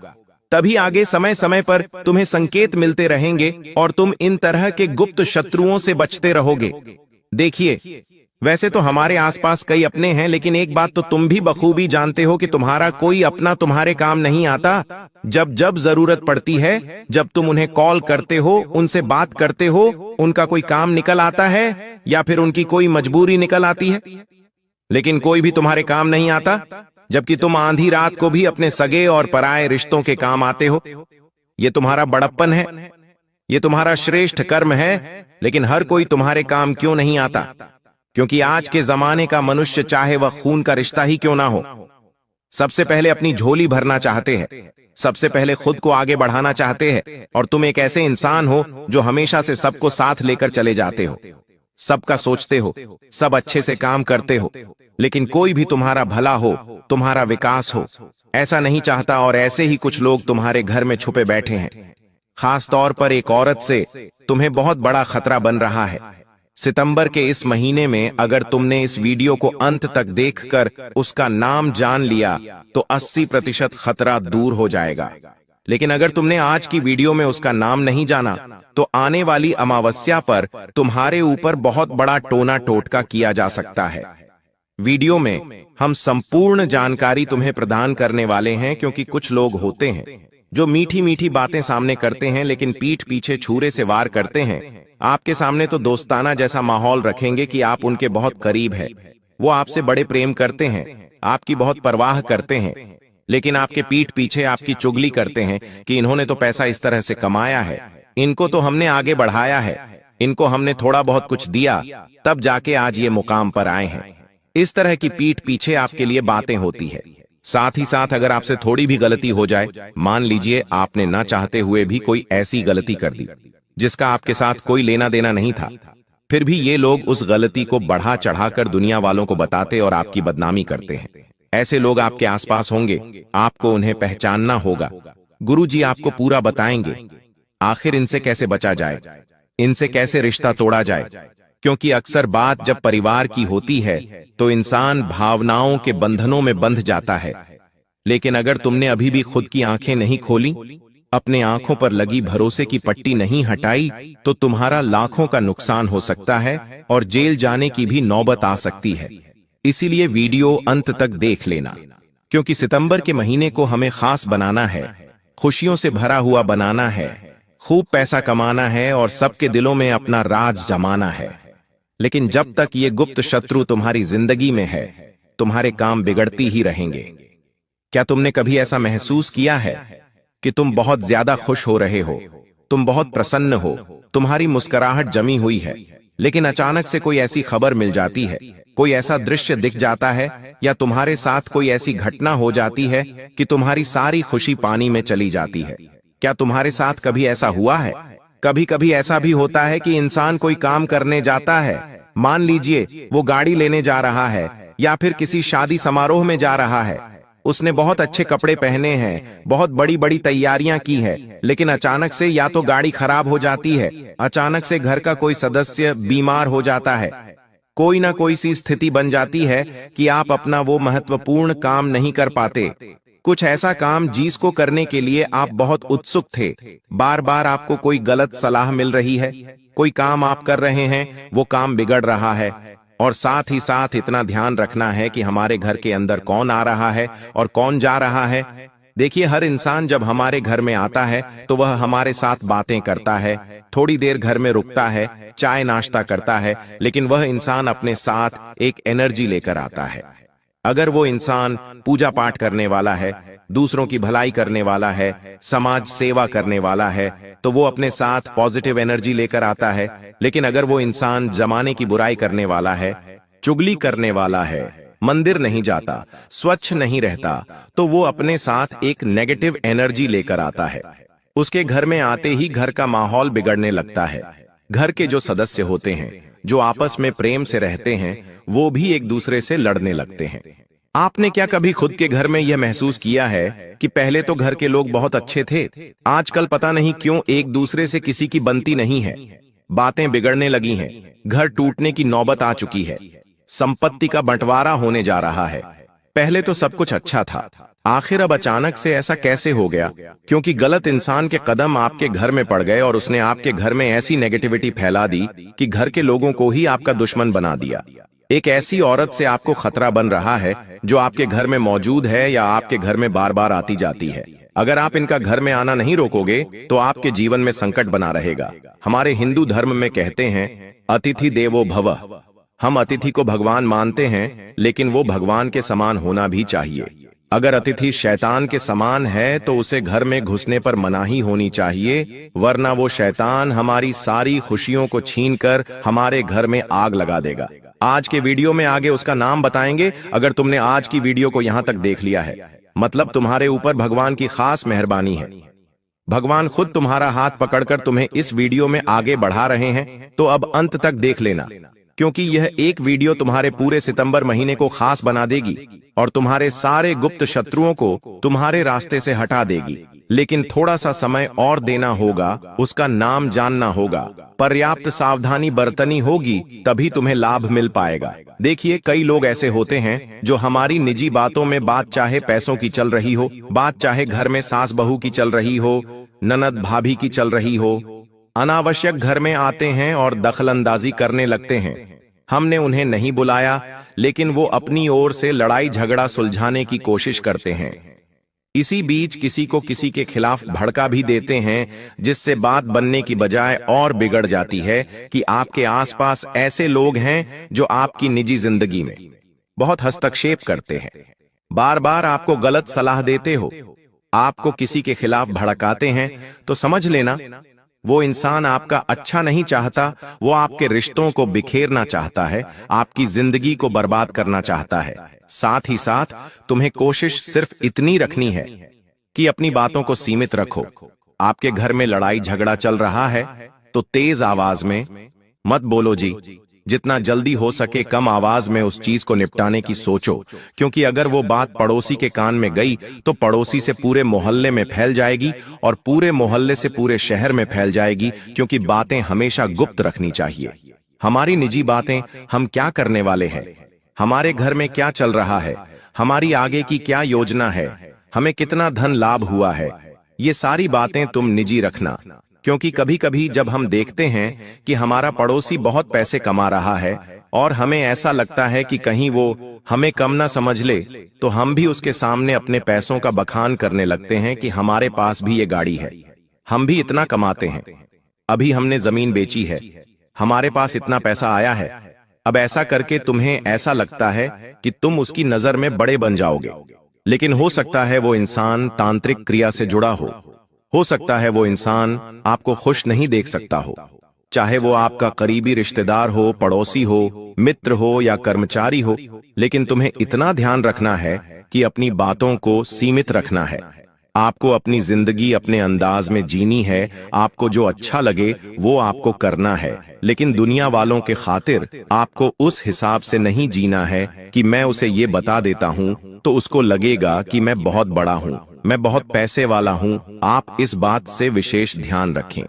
तभी आगे समय समय पर तुम्हें संकेत मिलते रहेंगे और तुम इन तरह के गुप्त शत्रुओं से बचते रहोगे। देखिए, वैसे तो हमारे आसपास कई अपने हैं, लेकिन एक बात तो तुम भी बखूबी जानते हो कि तुम्हारा कोई अपना तुम्हारे काम नहीं आता। जब जब जरूरत पड़ती है, जब तुम उन्हें कॉल करते हो, उनसे बात करते हो, उनका कोई काम निकल आता है या फिर उनकी कोई मजबूरी निकल आती है, लेकिन कोई भी तुम्हारे काम नहीं आता, जबकि तुम आधी रात को भी अपने सगे और पराये रिश्तों के काम आते हो। ये तुम्हारा बड़प्पन है, ये तुम्हारा श्रेष्ठ कर्म है। लेकिन हर कोई तुम्हारे काम क्यों नहीं आता? क्योंकि आज के जमाने का मनुष्य, चाहे वह खून का रिश्ता ही क्यों ना हो, सबसे पहले अपनी झोली भरना चाहते हैं, सबसे पहले खुद को आगे बढ़ाना चाहते हैं। और तुम एक ऐसे इंसान हो जो हमेशा से सबको साथ लेकर चले जाते हो। सबका सोचते हो, सब अच्छे से काम करते हो, लेकिन कोई भी तुम्हारा भला हो, तुम्हारा विकास हो, ऐसा नहीं चाहता। और ऐसे ही कुछ लोग तुम्हारे घर में छुपे बैठे हैं। खास तौर पर एक औरत से तुम्हें बहुत बड़ा खतरा बन रहा है। सितंबर के इस महीने में अगर तुमने इस वीडियो को अंत तक देखकर उसका नाम जान लिया तो 80% खतरा दूर हो जाएगा। लेकिन अगर तुमने आज की वीडियो में उसका नाम नहीं जाना तो आने वाली अमावस्या पर तुम्हारे ऊपर बहुत बड़ा टोना टोटका किया जा सकता है। वीडियो में हम संपूर्ण जानकारी तुम्हें प्रदान करने वाले हैं, क्योंकि कुछ लोग होते हैं जो मीठी मीठी बातें सामने करते हैं लेकिन पीठ पीछे छुरे से वार करते हैं। आपके सामने तो दोस्ताना जैसा माहौल रखेंगे कि आप उनके बहुत करीब हैं, वो आपसे बड़े प्रेम करते हैं, आपकी बहुत परवाह करते हैं, लेकिन आपके पीठ पीछे आपकी चुगली करते हैं कि इन्होंने तो पैसा इस तरह से कमाया है, इनको तो हमने आगे बढ़ाया है, इनको हमने थोड़ा बहुत कुछ दिया, तब जाके आज ये मुकाम पर आए हैं। इस तरह की पीठ पीछे आपके लिए बातें होती है। साथ ही साथ अगर आपसे थोड़ी भी गलती हो जाए, मान लीजिए आपने ना चाहते हुए भी कोई ऐसी गलती कर दी जिसका आपके साथ कोई लेना देना नहीं था, फिर भी ये लोग उस गलती को बढ़ा चढ़ाकर दुनिया वालों को बताते और आपकी बदनामी करते हैं। ऐसे लोग आपके आसपास होंगे, आपको उन्हें पहचानना होगा। गुरुजी आपको पूरा बताएंगे आखिर इनसे कैसे बचा जाए, इनसे कैसे रिश्ता तोड़ा जाए, क्योंकि अक्सर बात जब परिवार की होती है तो इंसान भावनाओं के बंधनों में बंध जाता है। लेकिन अगर तुमने अभी भी खुद की आंखें नहीं खोली, अपने आंखों पर लगी भरोसे की पट्टी नहीं हटाई, तो तुम्हारा लाखों का नुकसान हो सकता है और जेल जाने की भी नौबत आ सकती है। इसीलिए वीडियो अंत तक देख लेना, क्योंकि सितंबर के महीने को हमें खास बनाना है, खुशियों से भरा हुआ बनाना है, खूब पैसा कमाना है और सबके दिलों में अपना राज जमाना है। लेकिन जब तक ये गुप्त शत्रु तुम्हारी जिंदगी में है, तुम्हारे काम बिगड़ती ही रहेंगे। क्या तुमने कभी ऐसा महसूस किया है कि तुम बहुत ज्यादा खुश हो रहे हो, तुम बहुत प्रसन्न हो, तुम्हारी मुस्कुराहट जमी हुई है, लेकिन अचानक से कोई ऐसी खबर मिल जाती है, कोई ऐसा दृश्य दिख जाता है, या तुम्हारे साथ कोई ऐसी घटना हो जाती है कि तुम्हारी सारी खुशी पानी में चली जाती है? क्या तुम्हारे साथ कभी ऐसा हुआ है? कभी कभी ऐसा भी होता है कि इंसान कोई काम करने जाता है, मान लीजिए वो गाड़ी लेने जा रहा है या फिर किसी शादी समारोह में जा रहा है, उसने बहुत अच्छे कपड़े पहने हैं, बहुत बड़ी बड़ी तैयारियां की है, लेकिन अचानक से या तो गाड़ी खराब हो जाती है, अचानक से घर का कोई सदस्य बीमार हो जाता है, कोई ना कोई सी स्थिति बन जाती है कि आप अपना वो महत्वपूर्ण काम नहीं कर पाते। कुछ ऐसा काम जिसको करने के लिए आप बहुत उत्सुक थे, बार बार आपको कोई गलत सलाह मिल रही है, कोई काम आप कर रहे हैं, वो काम बिगड़ रहा है। और साथ ही साथ इतना ध्यान रखना है कि हमारे घर के अंदर कौन आ रहा है और कौन जा रहा है। देखिए, हर इंसान जब हमारे घर में आता है तो वह हमारे साथ बातें करता है, थोड़ी देर घर में रुकता है, चाय नाश्ता करता है, लेकिन वह इंसान अपने साथ एक एनर्जी लेकर आता है। अगर वो इंसान पूजा पाठ करने वाला है, दूसरों की भलाई करने वाला है, समाज सेवा करने वाला है, तो वो अपने साथ पॉजिटिव एनर्जी लेकर आता है। लेकिन अगर वो इंसान जमाने की बुराई करने वाला है, चुगली करने वाला है, मंदिर नहीं जाता, स्वच्छ नहीं रहता, तो वो अपने साथ एक नेगेटिव एनर्जी लेकर आता है। उसके घर में आते ही घर का माहौल बिगड़ने लगता है। घर के जो सदस्य होते हैं, जो आपस में प्रेम से रहते हैं, वो भी एक दूसरे से लड़ने लगते हैं। आपने क्या कभी खुद के घर में यह महसूस किया है कि पहले तो घर के लोग बहुत अच्छे थे, आजकल पता नहीं क्यों एक दूसरे से किसी की बनती नहीं है, बातें बिगड़ने लगी हैं, घर टूटने की नौबत आ चुकी है, संपत्ति का बंटवारा होने जा रहा है। पहले तो सब कुछ अच्छा था, आखिर अब अचानक से ऐसा कैसे हो गया? क्योंकि गलत इंसान के कदम आपके घर में पड़ गए और उसने आपके घर में ऐसी नेगेटिविटी फैला दी कि घर के लोगों को ही आपका दुश्मन बना दिया। एक ऐसी औरत से आपको खतरा बन रहा है जो आपके घर में मौजूद है या आपके घर में बार बार आती जाती है। अगर आप इनका घर में आना नहीं रोकोगे तो आपके जीवन में संकट बना रहेगा। हमारे हिंदू धर्म में कहते हैं, अतिथि देवो भव। हम अतिथि को भगवान मानते हैं, लेकिन वो भगवान के समान होना भी चाहिए। अगर अतिथि शैतान के समान है तो उसे घर में घुसने पर मनाही होनी चाहिए, वरना वो शैतान हमारी सारी खुशियों को छीनकर हमारे घर में आग लगा देगा। आज के वीडियो में आगे उसका नाम बताएंगे। अगर तुमने आज की वीडियो को यहां तक देख लिया है, मतलब तुम्हारे ऊपर भगवान की खास मेहरबानी है। भगवान खुद तुम्हारा हाथ पकड़कर तुम्हें इस वीडियो में आगे बढ़ा रहे हैं, तो अब अंत तक देख लेना, क्योंकि यह एक वीडियो तुम्हारे पूरे सितंबर महीने को खास बना देगी और तुम्हारे सारे गुप्त शत्रुओं को तुम्हारे रास्ते से हटा देगी। लेकिन थोड़ा सा समय और देना होगा, उसका नाम जानना होगा, पर्याप्त सावधानी बरतनी होगी, तभी तुम्हें लाभ मिल पाएगा। देखिए, कई लोग ऐसे होते हैं जो हमारी निजी बातों में, बात चाहे पैसों की चल रही हो, बात चाहे घर में सास बहू की चल रही हो, ननद भाभी की चल रही हो, अनावश्यक घर में आते हैं और दखलंदाजी करने लगते हैं। हमने उन्हें नहीं बुलाया, लेकिन वो अपनी ओर से लड़ाई झगड़ा सुलझाने की कोशिश करते हैं। इसी बीच किसी को किसी के खिलाफ भड़का भी देते हैं, जिससे बात बनने की बजाय और बिगड़ जाती है कि आपके आसपास ऐसे लोग हैं जो आपकी निजी जिंदगी में बहुत हस्तक्षेप करते हैं, बार बार आपको गलत सलाह देते हो, आपको किसी के खिलाफ भड़काते हैं, तो समझ लेना वो इंसान आपका अच्छा नहीं चाहता, वो आपके रिश्तों को बिखेरना चाहता है, आपकी जिंदगी को बर्बाद करना चाहता है। साथ ही साथ तुम्हें कोशिश सिर्फ इतनी रखनी है कि अपनी बातों को सीमित रखो। आपके घर में लड़ाई झगड़ा चल रहा है तो तेज आवाज में मत बोलो जी, जितना जल्दी हो सके कम आवाज में उस चीज को निपटाने की सोचो, क्योंकि अगर वो बात पड़ोसी के कान में गई तो पड़ोसी से पूरे मोहल्ले में फैल जाएगी और पूरे मोहल्ले से पूरे शहर में फैल जाएगी, क्योंकि बातें हमेशा गुप्त रखनी चाहिए। हमारी निजी बातें, हम क्या करने वाले हैं, हमारे घर में क्या चल रहा है, हमारी आगे की क्या योजना है, हमें कितना धन लाभ हुआ है, ये सारी बातें तुम निजी रखना। क्योंकि कभी कभी जब हम देखते हैं कि हमारा पड़ोसी बहुत पैसे कमा रहा है और हमें ऐसा लगता है कि कहीं वो हमें कम ना समझ ले, तो हम भी उसके सामने अपने पैसों का बखान करने लगते हैं कि हमारे पास भी ये गाड़ी है, हम भी इतना कमाते हैं, अभी हमने जमीन बेची है, हमारे पास इतना पैसा आया है। अब ऐसा करके तुम्हें ऐसा लगता है कि तुम उसकी नजर में बड़े बन जाओगे, लेकिन हो सकता है वो इंसान तांत्रिक क्रिया से जुड़ा हो सकता है वो इंसान आपको खुश नहीं देख सकता हो, चाहे वो आपका करीबी रिश्तेदार हो, पड़ोसी हो, मित्र हो या कर्मचारी हो। लेकिन तुम्हें इतना ध्यान रखना है कि अपनी बातों को सीमित रखना है। आपको अपनी जिंदगी अपने अंदाज में जीनी है, आपको जो अच्छा लगे वो आपको करना है, लेकिन दुनिया वालों के खातिर आपको उस हिसाब से नहीं जीना है कि मैं उसे ये बता देता हूं तो उसको लगेगा कि मैं बहुत बड़ा हूं, मैं बहुत पैसे वाला हूं। आप इस बात से विशेष ध्यान रखें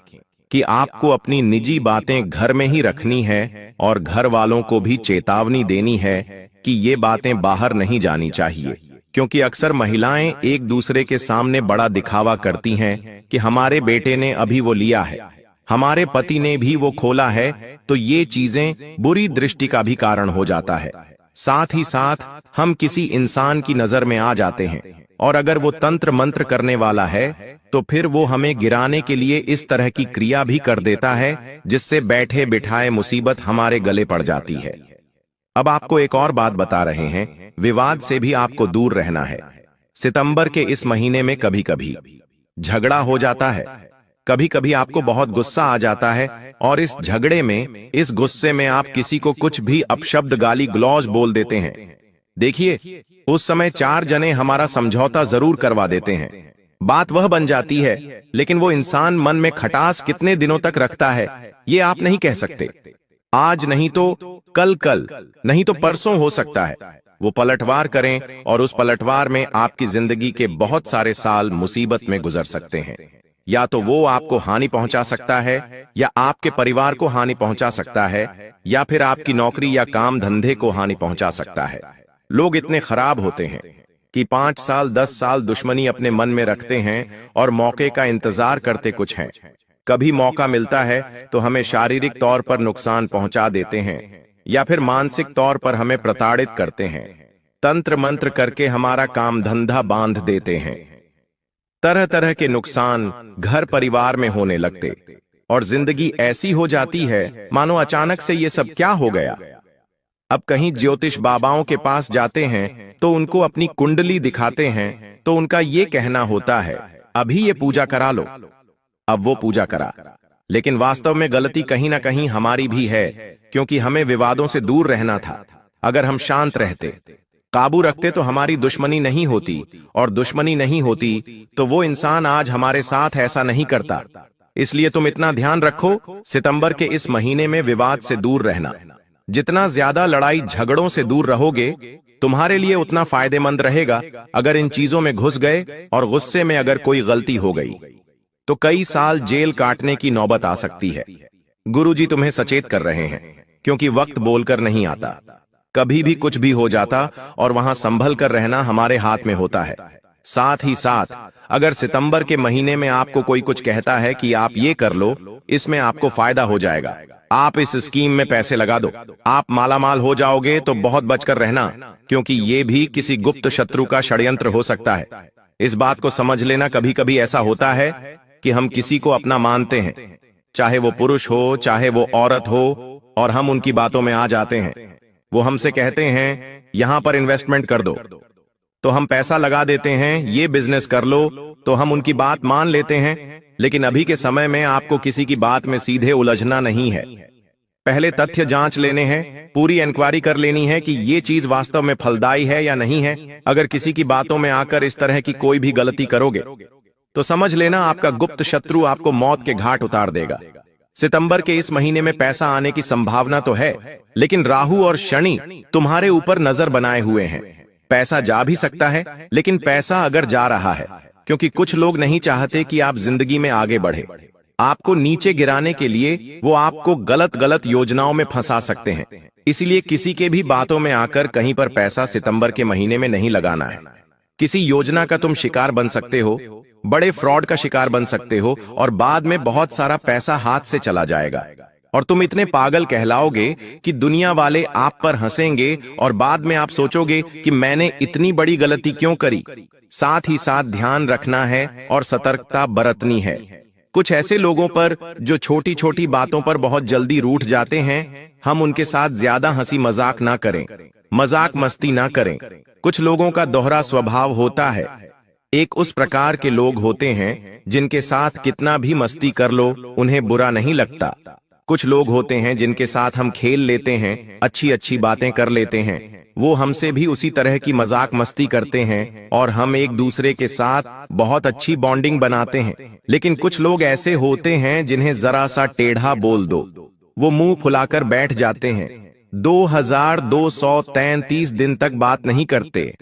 कि आपको अपनी निजी बातें घर में ही रखनी है और घर वालों को भी चेतावनी देनी है कि ये बातें बाहर नहीं जानी चाहिए, क्योंकि अक्सर महिलाएं एक दूसरे के सामने बड़ा दिखावा करती हैं कि हमारे बेटे ने अभी वो लिया है, हमारे पति ने भी वो खोला है, तो ये चीजें बुरी दृष्टि का भी कारण हो जाता है। साथ ही साथ हम किसी इंसान की नजर में आ जाते हैं, और अगर वो तंत्र मंत्र करने वाला है तो फिर वो हमें गिराने के लिए इस तरह की क्रिया भी कर देता है, जिससे बैठे बिठाए मुसीबत हमारे गले पड़ जाती है। अब आपको एक और बात बता रहे हैं, विवाद से भी आपको दूर रहना है। सितंबर के इस महीने में कभी कभी झगड़ा हो जाता है, कभी कभी आपको बहुत गुस्सा आ जाता है और इस झगड़े में, इस गुस्से में आप किसी को कुछ भी अपशब्द गाली गलौज बोल देते हैं। देखिए, उस समय 4 जने हमारा समझौता जरूर करवा देते हैं, बात वह बन जाती है, लेकिन वो इंसान मन में खटास कितने दिनों तक रखता है ये आप नहीं कह सकते। आज नहीं तो कल नहीं तो परसों हो सकता है वो पलटवार करें, और उस पलटवार में आपकी जिंदगी के बहुत सारे साल मुसीबत में गुजर सकते हैं। या तो वो आपको हानि पहुंचा सकता है, या आपके परिवार को हानि पहुंचा सकता है, या फिर आपकी नौकरी या काम धंधे को हानि पहुंचा सकता है। लोग इतने खराब होते हैं कि 5 साल 10 साल दुश्मनी अपने मन में रखते हैं और मौके का इंतजार करते कुछ हैं। कभी मौका मिलता है तो हमें शारीरिक तौर पर नुकसान पहुंचा देते हैं, या फिर मानसिक तौर पर हमें प्रताड़ित करते हैं, तंत्र मंत्र करके हमारा काम धंधा बांध देते हैं। तरह तरह के नुकसान घर परिवार में होने लगते और जिंदगी ऐसी हो जाती है मानो अचानक से ये सब क्या हो गया। अब कहीं ज्योतिष बाबाओं के पास जाते हैं तो उनको अपनी कुंडली दिखाते हैं तो उनका ये कहना होता है, अभी ये पूजा करा लो। अब वो पूजा करा, लेकिन वास्तव में गलती कहीं ना कहीं हमारी भी है, क्योंकि हमें विवादों से दूर रहना था। अगर हम शांत रहते, काबू रखते तो हमारी दुश्मनी नहीं होती, और दुश्मनी नहीं होती तो वो इंसान आज हमारे साथ ऐसा नहीं करता। इसलिए तुम इतना ध्यान रखो, सितंबर के इस महीने में विवाद से दूर रहना। जितना ज्यादा लड़ाई झगड़ों से दूर रहोगे, तुम्हारे लिए उतना फायदेमंद रहेगा। अगर इन चीजों में घुस गए और गुस्से में अगर कोई गलती हो गई तो कई साल जेल काटने की नौबत आ सकती है। गुरुजी तुम्हें सचेत कर रहे हैं, क्योंकि वक्त बोलकर नहीं आता। कभी भी कुछ भी हो जाता और वहां संभल कर रहना हमारे हाथ में होता है। साथ ही साथ अगर सितंबर के महीने में आपको कोई कुछ कहता है कि आप ये कर लो, इसमें आपको फायदा हो जाएगा, आप इस स्कीम में पैसे लगा दो, आप मालामाल हो जाओगे, तो बहुत बचकर रहना, क्योंकि ये भी किसी गुप्त शत्रु का षड्यंत्र हो सकता है। इस बात को समझ लेना, कभी कभी ऐसा होता है कि हम किसी को अपना मानते हैं, चाहे वो पुरुष हो चाहे वो औरत हो, और हम उनकी बातों में आ जाते हैं। वो हमसे कहते हैं यहां पर इन्वेस्टमेंट कर दो, तो हम पैसा लगा देते हैं, ये बिजनेस कर लो, तो हम उनकी बात मान लेते हैं। लेकिन अभी के समय में आपको किसी की बात में सीधे उलझना नहीं है। पहले तथ्य जांच लेने हैं, पूरी इंक्वायरी कर लेनी है कि ये चीज वास्तव में फलदायी है या नहीं है। अगर किसी की बातों में आकर इस तरह की कोई भी गलती करोगे तो समझ लेना आपका गुप्त शत्रु आपको मौत के घाट उतार देगा। सितंबर के इस महीने में पैसा आने की संभावना तो है, लेकिन राहु और शनि तुम्हारे ऊपर नजर बनाए हुए हैं। पैसा जा भी सकता है, लेकिन पैसा अगर जा रहा है, क्योंकि कुछ लोग नहीं चाहते कि आप जिंदगी में आगे बढ़े। आपको नीचे गिराने के लिए वो आपको गलत गलत योजनाओं में फंसा सकते हैं। इसलिए किसी के भी बातों में आकर कहीं पर पैसा सितंबर के महीने में नहीं लगाना है। किसी योजना का तुम शिकार बन सकते हो, बड़े फ्रॉड का शिकार बन सकते हो, और बाद में बहुत सारा पैसा हाथ से चला जाएगा और तुम इतने पागल कहलाओगे कि दुनिया वाले आप पर हंसेंगे और बाद में आप सोचोगे कि मैंने इतनी बड़ी गलती क्यों करी। साथ ही साथ ध्यान रखना है और सतर्कता बरतनी है। कुछ ऐसे लोगों पर जो छोटी छोटी बातों पर बहुत जल्दी रूठ जाते हैं, हम उनके साथ ज्यादा हंसी मजाक ना करें, मजाक मस्ती ना करें। कुछ लोगों का दोहरा स्वभाव होता है। एक उस प्रकार के लोग होते हैं जिनके साथ कितना भी मस्ती कर लो उन्हें बुरा नहीं लगता। कुछ लोग होते हैं जिनके साथ हम खेल लेते हैं, अच्छी अच्छी बातें कर लेते हैं, वो हमसे भी उसी तरह की मजाक मस्ती करते हैं और हम एक दूसरे के साथ बहुत अच्छी बॉन्डिंग बनाते हैं। लेकिन कुछ लोग ऐसे होते हैं जिन्हें जरा सा टेढ़ा बोल दो, वो मुंह फुलाकर बैठ जाते हैं, 2233 दिन तक बात नहीं करते,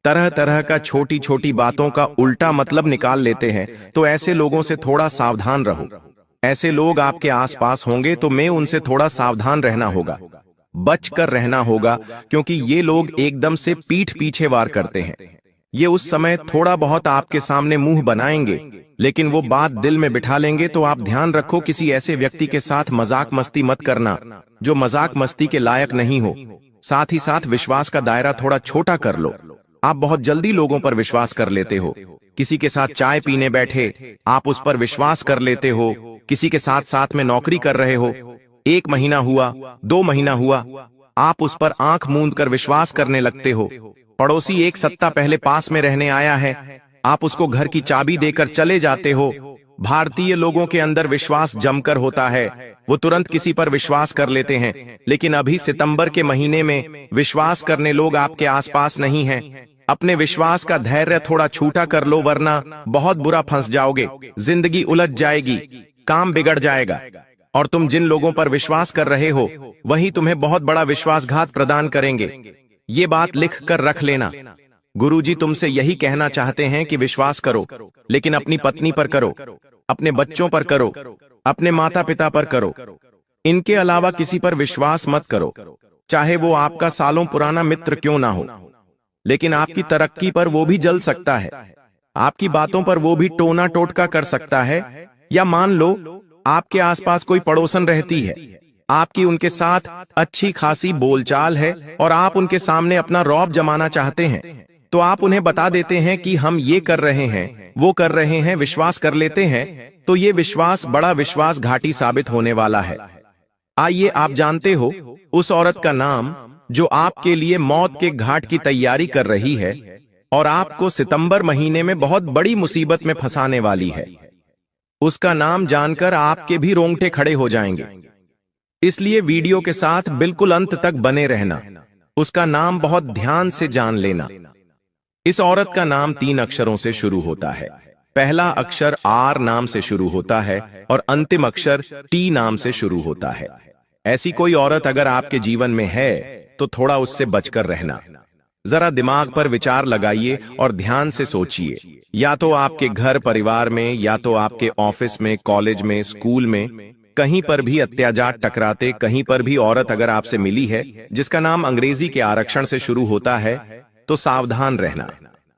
तरह तरह का छोटी छोटी बातों का उल्टा मतलब निकाल लेते हैं। तो ऐसे लोगों से थोड़ा सावधान रहो। ऐसे लोग आपके आसपास होंगे तो मैं उनसे थोड़ा सावधान रहना होगा, बचकर रहना होगा, क्योंकि ये लोग एकदम से पीठ पीछे वार करते हैं। ये उस समय थोड़ा बहुत आपके सामने मुंह बनाएंगे, लेकिन वो बात दिल में बिठा लेंगे। तो आप ध्यान रखो, किसी ऐसे व्यक्ति के साथ मजाक मस्ती मत करना जो मजाक मस्ती के लायक नहीं हो। साथ ही साथ विश्वास का दायरा थोड़ा छोटा कर लो। आप बहुत जल्दी लोगों पर विश्वास कर लेते हो। किसी के साथ चाय पीने बैठे, आप उस पर विश्वास कर लेते हो। किसी के साथ साथ में नौकरी कर रहे हो, 1 महीना हुआ, 2 महीना हुआ, आप उस पर आंख मूंद कर विश्वास करने लगते हो। पड़ोसी एक सप्ताह पहले पास में रहने आया है, आप उसको घर की चाबी देकर चले जाते हो। भारतीय लोगों के अंदर विश्वास जमकर होता है, वो तुरंत किसी पर विश्वास कर लेते हैं। लेकिन अभी सितंबर के महीने में विश्वास करने लोग आपके आसपास नहीं हैं। अपने विश्वास का धैर्य थोड़ा छूटा कर लो, वरना बहुत बुरा फंस जाओगे, जिंदगी उलझ जाएगी, काम बिगड़ जाएगा, और तुम जिन लोगों पर विश्वास कर रहे हो वही तुम्हें बहुत बड़ा विश्वासघात प्रदान करेंगे। ये बात लिख कर रख लेना। गुरुजी तुमसे यही कहना चाहते हैं कि विश्वास करो, लेकिन अपनी पत्नी पर करो, अपने बच्चों पर करो, अपने माता पिता पर करो। इनके अलावा किसी पर विश्वास मत करो, चाहे वो आपका सालों पुराना मित्र क्यों ना हो। लेकिन आपकी तरक्की पर वो भी जल सकता है, आपकी बातों पर वो भी टोना टोटका कर सकता है। या मान लो आपके आसपास कोई पड़ोसन रहती है, आपकी उनके साथ अच्छी खासी बोलचाल है और आप उनके सामने अपना रौब जमाना चाहते हैं, तो आप उन्हें बता देते हैं कि हम ये कर रहे हैं, वो कर रहे हैं, विश्वास कर लेते हैं। तो ये विश्वास बड़ा विश्वासघाती साबित होने वाला है। आइए, आप जानते हो उस औरत का नाम जो आपके लिए मौत के घाट की तैयारी कर रही है और आपको सितंबर महीने में बहुत बड़ी मुसीबत में फंसाने वाली है। उसका नाम जानकर आपके भी रोंगटे खड़े हो जाएंगे। इसलिए वीडियो के साथ बिल्कुल अंत तक बने रहना। उसका नाम बहुत ध्यान से जान लेना। इस औरत का नाम 3 अक्षरों से शुरू होता है। पहला अक्षर आर नाम से शुरू होता है और अंतिम अक्षर टी नाम से शुरू होता है। ऐसी कोई औरत अगर आपके जीवन में है तो थोड़ा उससे बचकर रहना। जरा दिमाग पर विचार लगाइए और ध्यान से सोचिए। या तो आपके घर परिवार में, या तो आपके ऑफिस में, कॉलेज में, स्कूल में, कहीं पर भी अत्याचार टकराते कहीं पर भी औरत अगर आपसे मिली है जिसका नाम अंग्रेजी के आरक्षण से शुरू होता है तो सावधान रहना।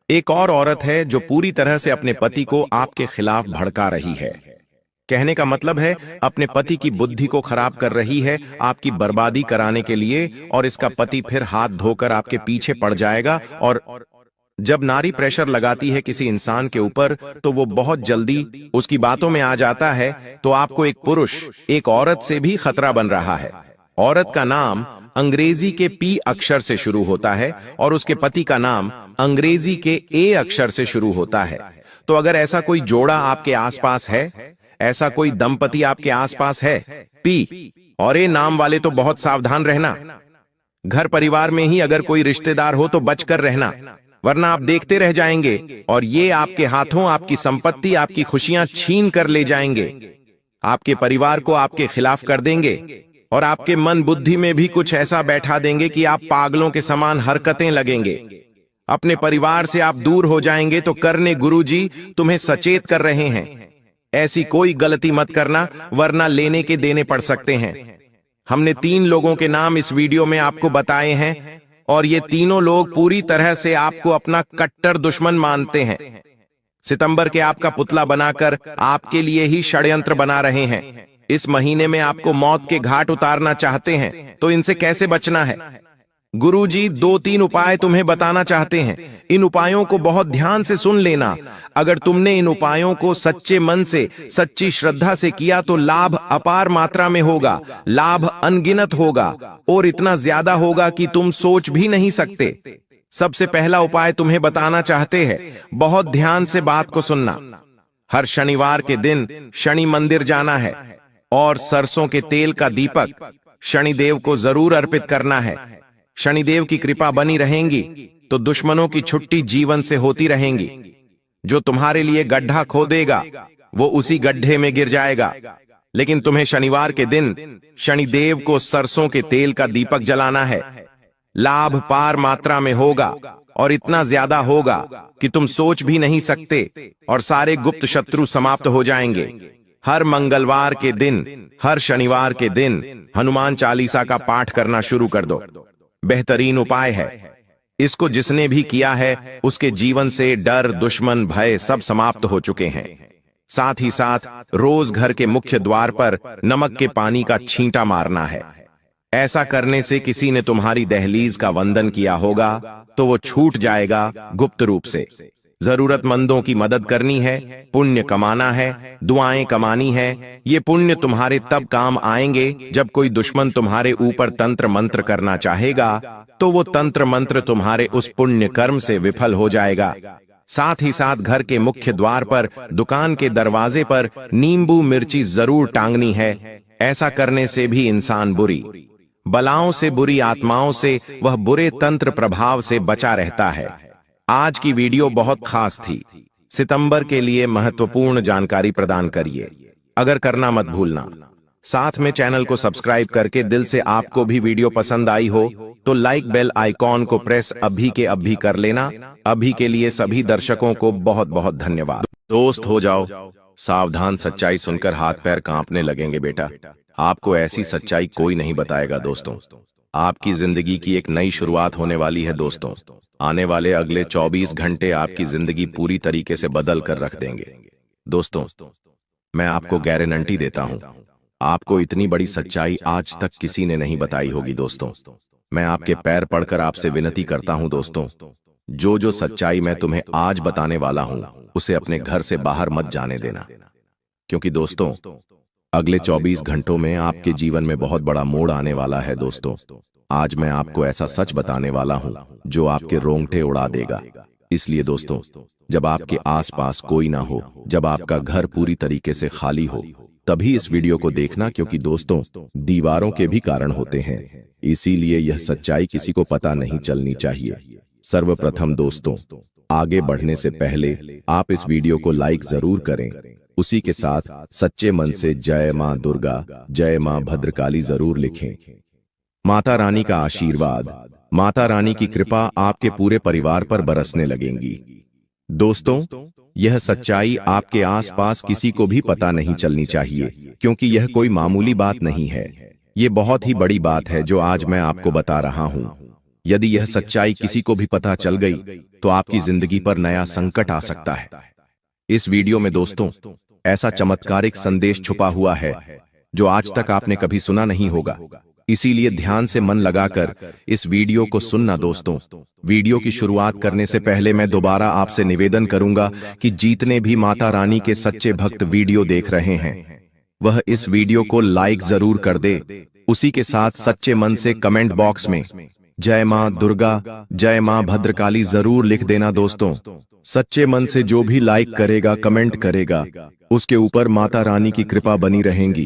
एक और औरत है जो पूरी तरह से अपने पति को आपके खिलाफ भड़का रही है। कहने का मतलब है अपने पति की बुद्धि को खराब कर रही है आपकी बर्बादी कराने के लिए, और इसका पति फिर हाथ धोकर आपके पीछे पड़ जाएगा। और जब नारी प्रेशर लगाती है किसी इंसान के ऊपर तो वो बहुत जल्दी उसकी बातों में आ जाता है। तो आपको एक पुरुष एक औरत से भी खतरा बन रहा है। औरत का नाम अंग्रेजी के पी अक्षर से शुरू होता है और उसके पति का नाम अंग्रेजी के ए अक्षर से शुरू होता है। तो अगर ऐसा कोई जोड़ा आपके आसपास है, ऐसा कोई दंपति आपके आसपास है, पी और ए नाम वाले, तो बहुत सावधान रहना। घर परिवार में ही अगर कोई रिश्तेदार हो तो बचकर रहना, वरना आप देखते रह जाएंगे और ये आपके हाथों आपकी संपत्ति, आपकी खुशियां छीन कर ले जाएंगे। आपके परिवार को आपके खिलाफ कर देंगे और आपके मन बुद्धि में भी कुछ ऐसा बैठा देंगे कि आप पागलों के समान हरकतें लगेंगे। अपने परिवार से आप दूर हो जाएंगे। तो करने गुरुजी तुम्हें सचेत कर रहे हैं, ऐसी कोई गलती मत करना वरना लेने के देने पड़ सकते हैं। हमने 3 लोगों के नाम इस वीडियो में आपको बताए हैं और ये तीनों लोग पूरी तरह से आपको अपना कट्टर दुश्मन मानते हैं। सितंबर के आपका पुतला बनाकर आपके लिए ही षड्यंत्र बना रहे हैं। इस महीने में आपको मौत के घाट उतारना चाहते हैं। तो इनसे कैसे बचना है? गुरुजी 2-3 उपाय तुम्हें बताना चाहते हैं। इन उपायों को बहुत ध्यान से सुन लेना। अगर तुमने इन उपायों को सच्चे मन से, सच्ची श्रद्धा से किया तो लाभ अपार मात्रा में होगा, लाभ अनगिनत होगा और इतना ज्यादा होगा कि तुम सोच भी नहीं सकते। सबसे पहला उपाय तुम्हें बताना चाहते हैं, बहुत ध्यान से बात को सुनना। हर शनिवार के दिन शनि मंदिर जाना है और सरसों के तेल का दीपक शनिदेव को जरूर अर्पित करना है। शनिदेव की कृपा बनी रहेंगी तो दुश्मनों की छुट्टी जीवन से होती रहेंगी। जो तुम्हारे लिए गड्ढा खोदेगा वो उसी गड्ढे में गिर जाएगा। लेकिन तुम्हें शनिवार के दिन शनिदेव को सरसों के तेल का दीपक जलाना है। लाभ पार मात्रा में होगा और इतना ज्यादा होगा कि तुम सोच भी नहीं सकते और सारे गुप्त शत्रु समाप्त हो जाएंगे। हर मंगलवार के दिन, हर शनिवार के दिन हनुमान चालीसा का पाठ करना शुरू कर दो। बेहतरीन उपाय है। इसको जिसने भी किया है उसके जीवन से डर, दुश्मन, भय सब समाप्त हो चुके हैं। साथ ही साथ रोज घर के मुख्य द्वार पर नमक के पानी का छींटा मारना है। ऐसा करने से किसी ने तुम्हारी दहलीज का वंदन किया होगा तो वो छूट जाएगा गुप्त रूप से। जरूरतमंदों की मदद करनी है, पुण्य कमाना है, दुआएं कमानी है। ये पुण्य तुम्हारे तब काम आएंगे जब कोई दुश्मन तुम्हारे ऊपर तंत्र मंत्र करना चाहेगा तो वो तंत्र मंत्र तुम्हारे उस पुण्य कर्म से विफल हो जाएगा। साथ ही साथ घर के मुख्य द्वार पर, दुकान के दरवाजे पर नींबू मिर्ची जरूर टांगनी है। ऐसा करने से भी इंसान बुरी बलाओं से, बुरी आत्माओं से, वह बुरे तंत्र प्रभाव से बचा रहता है। आज की वीडियो बहुत खास थी। सितंबर के लिए महत्वपूर्ण जानकारी प्रदान करिए। अगर करना मत भूलना। साथ में चैनल को सब्सक्राइब करके दिल से आपको भी वीडियो पसंद आई हो तो लाइक बेल आइकॉन को प्रेस अभी के अभी कर लेना। अभी के लिए सभी दर्शकों को बहुत बहुत धन्यवाद। दोस्त हो जाओ सावधान, सच्चाई सुनकर हाथ पैर कांपने लगेंगे बेटा। आपको ऐसी सच्चाई कोई नहीं बताएगा दोस्तों। आपकी जिंदगी की एक नई शुरुआत होने वाली है दोस्तों। आने वाले अगले 24 घंटे आपकी जिंदगी पूरी तरीके से बदल कर रख देंगे दोस्तों। मैं आपको गारंटी देता हूं, आपको इतनी बड़ी सच्चाई आज तक किसी ने नहीं बताई होगी दोस्तों। मैं आपके पैर पड़कर आपसे विनती करता हूं दोस्तों, जो सच्चाई मैं तुम्हें आज बताने वाला हूं उसे अपने घर से बाहर मत जाने देना। क्योंकि दोस्तों अगले 24 घंटों में आपके जीवन में बहुत बड़ा मोड़ आने वाला है दोस्तों। आज मैं आपको ऐसा सच बताने वाला हूं जो आपके रोंगटे उड़ा देगा। इसलिए दोस्तों जब आपके आसपास कोई ना हो, जब आपका घर पूरी तरीके से खाली हो तभी इस वीडियो को देखना, क्योंकि दोस्तों दीवारों के भी कारण होते हैं, इसीलिए यह सच्चाई किसी को पता नहीं चलनी चाहिए। सर्वप्रथम दोस्तों, आगे बढ़ने से पहले आप इस वीडियो को लाइक जरूर करें, उसी के साथ सच्चे मन से जय मां दुर्गा, जय मां भद्रकाली जरूर लिखें। माता रानी का आशीर्वाद, माता रानी की कृपा आपके पूरे परिवार पर बरसने लगेंगी। दोस्तों, यह सच्चाई आपके आसपास किसी को भी पता नहीं चलनी चाहिए, क्योंकि यह कोई मामूली बात नहीं है। ये बहुत ही बड़ी बात है जो आज मैं आपको बता रहा हूं। यदि यह सच्चाई किसी को भी पता चल गई तो आपकी जिंदगी पर नया संकट आ सकता है। इस वीडियो में दोस्तों ऐसा चमत्कारिक संदेश छुपा हुआ है जो आज तक आपने कभी सुना नहीं होगा, इसीलिए ध्यान से मन लगाकर इस वीडियो को सुनना। दोस्तों, वीडियो की शुरुआत करने से पहले मैं दोबारा आपसे निवेदन करूंगा कि जितने भी माता रानी के सच्चे भक्त वीडियो देख रहे हैं वह इस वीडियो को लाइक जरूर कर दे, उसी के साथ सच्चे मन से कमेंट बॉक्स में जय मां दुर्गा, जय मां भद्रकाली जरूर लिख देना। दोस्तों, सच्चे मन से जो भी लाइक करेगा, कमेंट करेगा, उसके ऊपर माता रानी की कृपा बनी रहेंगी।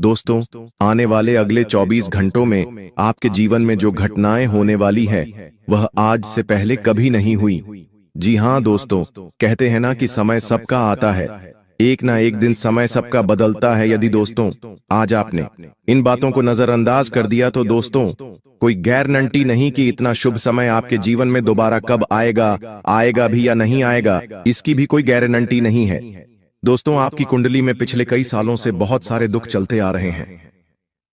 दोस्तों, आने वाले अगले 24 घंटों में आपके जीवन में जो घटनाएं होने वाली है वह आज से पहले कभी नहीं हुई। जी हां दोस्तों, कहते हैं ना कि समय सबका आता है, एक ना एक दिन समय सबका बदलता है। यदि दोस्तों आज आपने इन बातों को नजरअंदाज कर दिया तो दोस्तों कोई गारंटी नहीं कि इतना शुभ समय आपके जीवन में दोबारा कब आएगा, आएगा भी या नहीं आएगा, इसकी भी कोई गारंटी नहीं है। दोस्तों, आपकी कुंडली में पिछले कई सालों से बहुत सारे दुख चलते आ रहे हैं।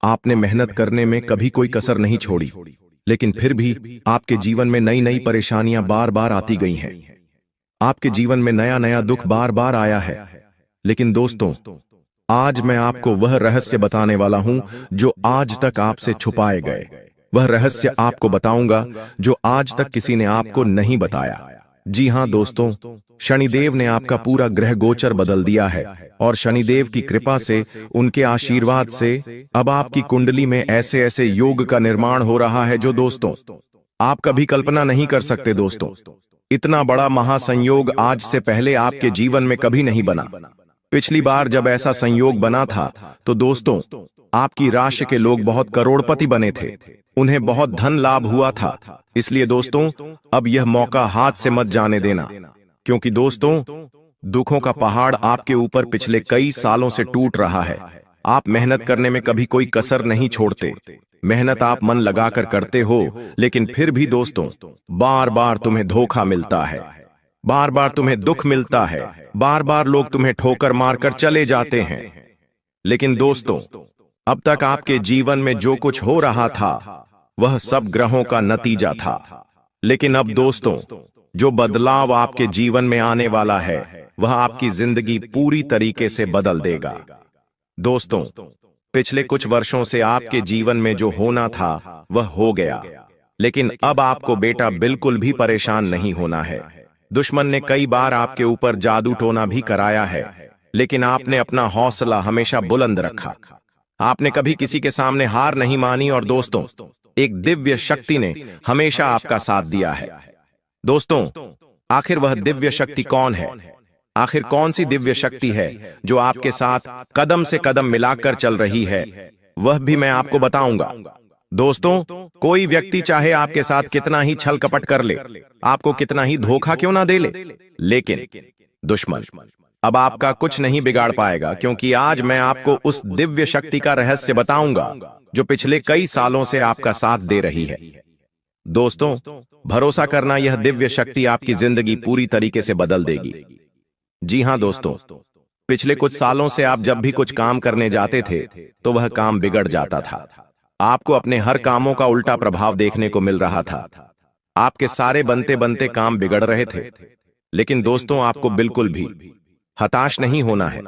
आपने मेहनत करने में कभी कोई कसर नहीं छोड़ी, लेकिन फिर भी आपके जीवन में नई नई परेशानियां बार बार आती गई हैं। आपके जीवन में नया नया दुख बार बार आया है। लेकिन दोस्तों, आज मैं आपको वह रहस्य बताने वाला हूं जो आज तक आपसे छुपाए गए। वह रहस्य आपको बताऊंगा जो आज तक किसी ने आपको नहीं बताया। जी हां दोस्तों, शनिदेव ने आपका पूरा ग्रह गोचर बदल दिया है और शनिदेव की कृपा से, उनके आशीर्वाद से अब आपकी कुंडली में ऐसे ऐसे योग का निर्माण हो रहा है जो दोस्तों आप कभी कल्पना नहीं कर सकते। दोस्तों, इतना बड़ा महासंयोग आज से पहले आपके जीवन में कभी नहीं बना। पिछली बार जब ऐसा संयोग बना था तो दोस्तों आपकी राशि के लोग बहुत करोड़पति बने थे, उन्हें बहुत धन लाभ हुआ था। इसलिए दोस्तों अब यह मौका हाथ से मत जाने देना, क्योंकि दोस्तों दुखों का पहाड़ आपके ऊपर पिछले कई सालों से टूट रहा है। आप मेहनत करने में कभी कोई कसर नहीं छोड़ते, मेहनत आप मन लगाकर करते हो, लेकिन फिर भी दोस्तों बार बार तुम्हें धोखा मिलता है, बार बार तुम्हें दुख मिलता है, बार बार लोग तुम्हें ठोकर मारकर चले जाते हैं। लेकिन दोस्तों अब तक आपके जीवन में जो कुछ हो रहा था वह सब ग्रहों का नतीजा था। लेकिन अब दोस्तों जो बदलाव आपके जीवन में आने वाला है वह आपकी जिंदगी पूरी तरीके से बदल देगा। दोस्तों, पिछले कुछ वर्षों से आपके जीवन में जो होना था वह हो गया, लेकिन अब आपको बेटा बिल्कुल भी परेशान नहीं होना है। दुश्मन ने कई बार आपके ऊपर जादू टोना भी कराया है, लेकिन आपने अपना हौसला हमेशा बुलंद रखा। आपने कभी किसी के सामने हार नहीं मानी और दोस्तों एक दिव्य शक्ति ने हमेशा आपका साथ दिया है। दोस्तों, आखिर वह दिव्य शक्ति कौन है? आखिर कौन सी दिव्य शक्ति है जो आपके साथ कदम से कदम मिलाकर चल रही है? वह भी मैं आपको बताऊंगा। दोस्तों, कोई व्यक्ति चाहे आपके साथ कितना ही छल कपट कर ले, आपको कितना ही धोखा क्यों ना दे ले, लेकिन दुश्मन अब आपका कुछ नहीं बिगाड़ पाएगा, क्योंकि आज मैं आपको उस दिव्य शक्ति का रहस्य बताऊंगा जो पिछले कई सालों से आपका साथ दे रही है। दोस्तों, भरोसा करना, यह दिव्य शक्ति आपकी जिंदगी पूरी तरीके से बदल देगी। जी हां दोस्तों, पिछले कुछ सालों से आप जब भी कुछ काम करने जाते थे तो वह काम बिगड़ जाता था। आपको अपने हर कामों का उल्टा प्रभाव देखने को मिल रहा था। आपके सारे बनते बनते काम बिगड़ रहे थे। लेकिन दोस्तों आपको बिल्कुल भी हताश नहीं होना है,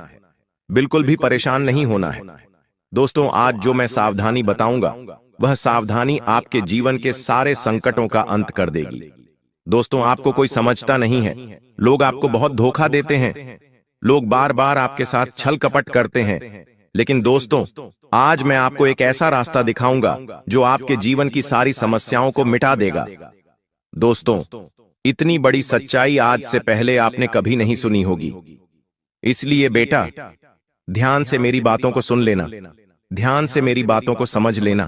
बिल्कुल भी परेशान नहीं होना है। दोस्तों, आज जो मैं सावधानी बताऊंगा वह सावधानी आपके जीवन के सारे संकटों का अंत कर देगी। दोस्तों, आपको कोई समझता नहीं है, लोग आपको बहुत धोखा देते हैं, लोग बार बार आपके साथ छल कपट करते हैं। लेकिन दोस्तों आज मैं आपको एक ऐसा रास्ता दिखाऊंगा जो आपके जीवन की सारी समस्याओं को मिटा देगा। दोस्तों, इतनी बड़ी सच्चाई आज से पहले आपने कभी नहीं सुनी होगी। इसलिए बेटा ध्यान से मेरी बातों को सुन लेना, ध्यान से मेरी बातों को समझ लेना,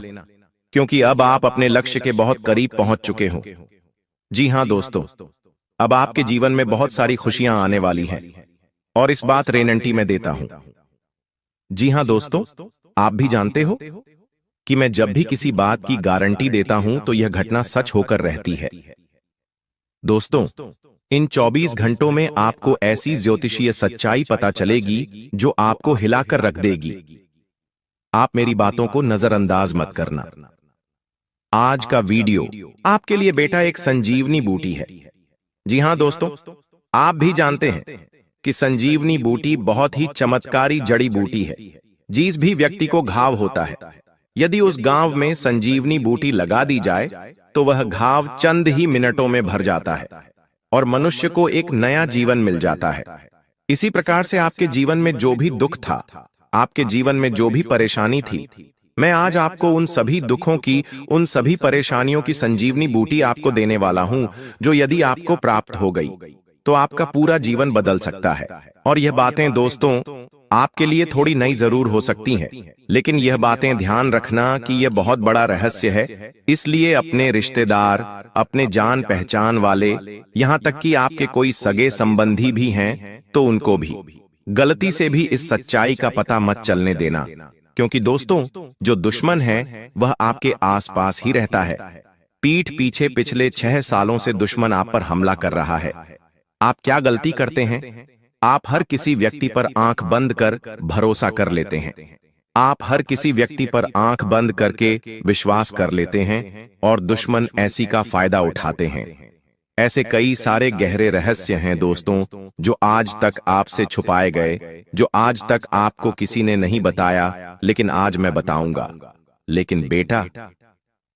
क्योंकि अब आप अपने लक्ष्य के बहुत करीब पहुंच चुके हो। जी हां दोस्तों, अब आपके जीवन में बहुत सारी खुशियां आने वाली हैं और इस बात रेनंटी में देता हूं। जी हां दोस्तों, आप भी जानते हो कि मैं जब भी किसी बात की गारंटी देता हूं तो यह घटना सच होकर रहती है। दोस्तों, इन 24 घंटों में आपको ऐसी ज्योतिषीय सच्चाई पता चलेगी जो आपको हिलाकर रख देगी। आप मेरी बातों को नजरअंदाज मत करना। आज का वीडियो आपके लिए बेटा एक संजीवनी बूटी है। जी हां दोस्तों, आप भी जानते हैं कि संजीवनी बूटी बहुत ही चमत्कारी जड़ी बूटी है। जिस भी व्यक्ति को घाव होता है, यदि उस घाव में संजीवनी बूटी लगा दी जाए तो वह घाव चंद ही मिनटों में भर जाता है और मनुष्य को एक नया जीवन मिल जाता है। इसी प्रकार से आपके जीवन में जो भी दुख था, आपके जीवन में जो भी परेशानी थी, मैं आज आपको उन सभी दुखों की, उन सभी परेशानियों की संजीवनी बूटी आपको देने वाला हूं, जो यदि आपको प्राप्त हो गई तो आपका पूरा जीवन बदल सकता है। और यह बातें दोस्तों आपके लिए थोड़ी नई जरूर हो सकती हैं, लेकिन यह बातें ध्यान रखना कि यह बहुत बड़ा रहस्य है। इसलिए अपने रिश्तेदार, अपने जान पहचान वाले, यहां तक कि आपके कोई सगे संबंधी भी हैं तो उनको भी गलती से भी इस सच्चाई का पता मत चलने देना, क्योंकि दोस्तों जो दुश्मन है वह आपके आसपास ही रहता है। पीठ पीछे पिछले 6 सालों से दुश्मन आप पर हमला कर रहा है। आप क्या गलती करते हैं? आप हर किसी व्यक्ति पर आंख बंद कर भरोसा कर लेते हैं। आप हर किसी व्यक्ति पर आंख बंद करके विश्वास कर लेते हैं और दुश्मन ऐसी का फायदा उठाते हैं। ऐसे कई सारे गहरे रहस्य हैं दोस्तों जो आज तक आपसे छुपाए गए, जो आज तक आपको किसी ने नहीं बताया, लेकिन आज मैं बताऊंगा। लेकिन बेटा,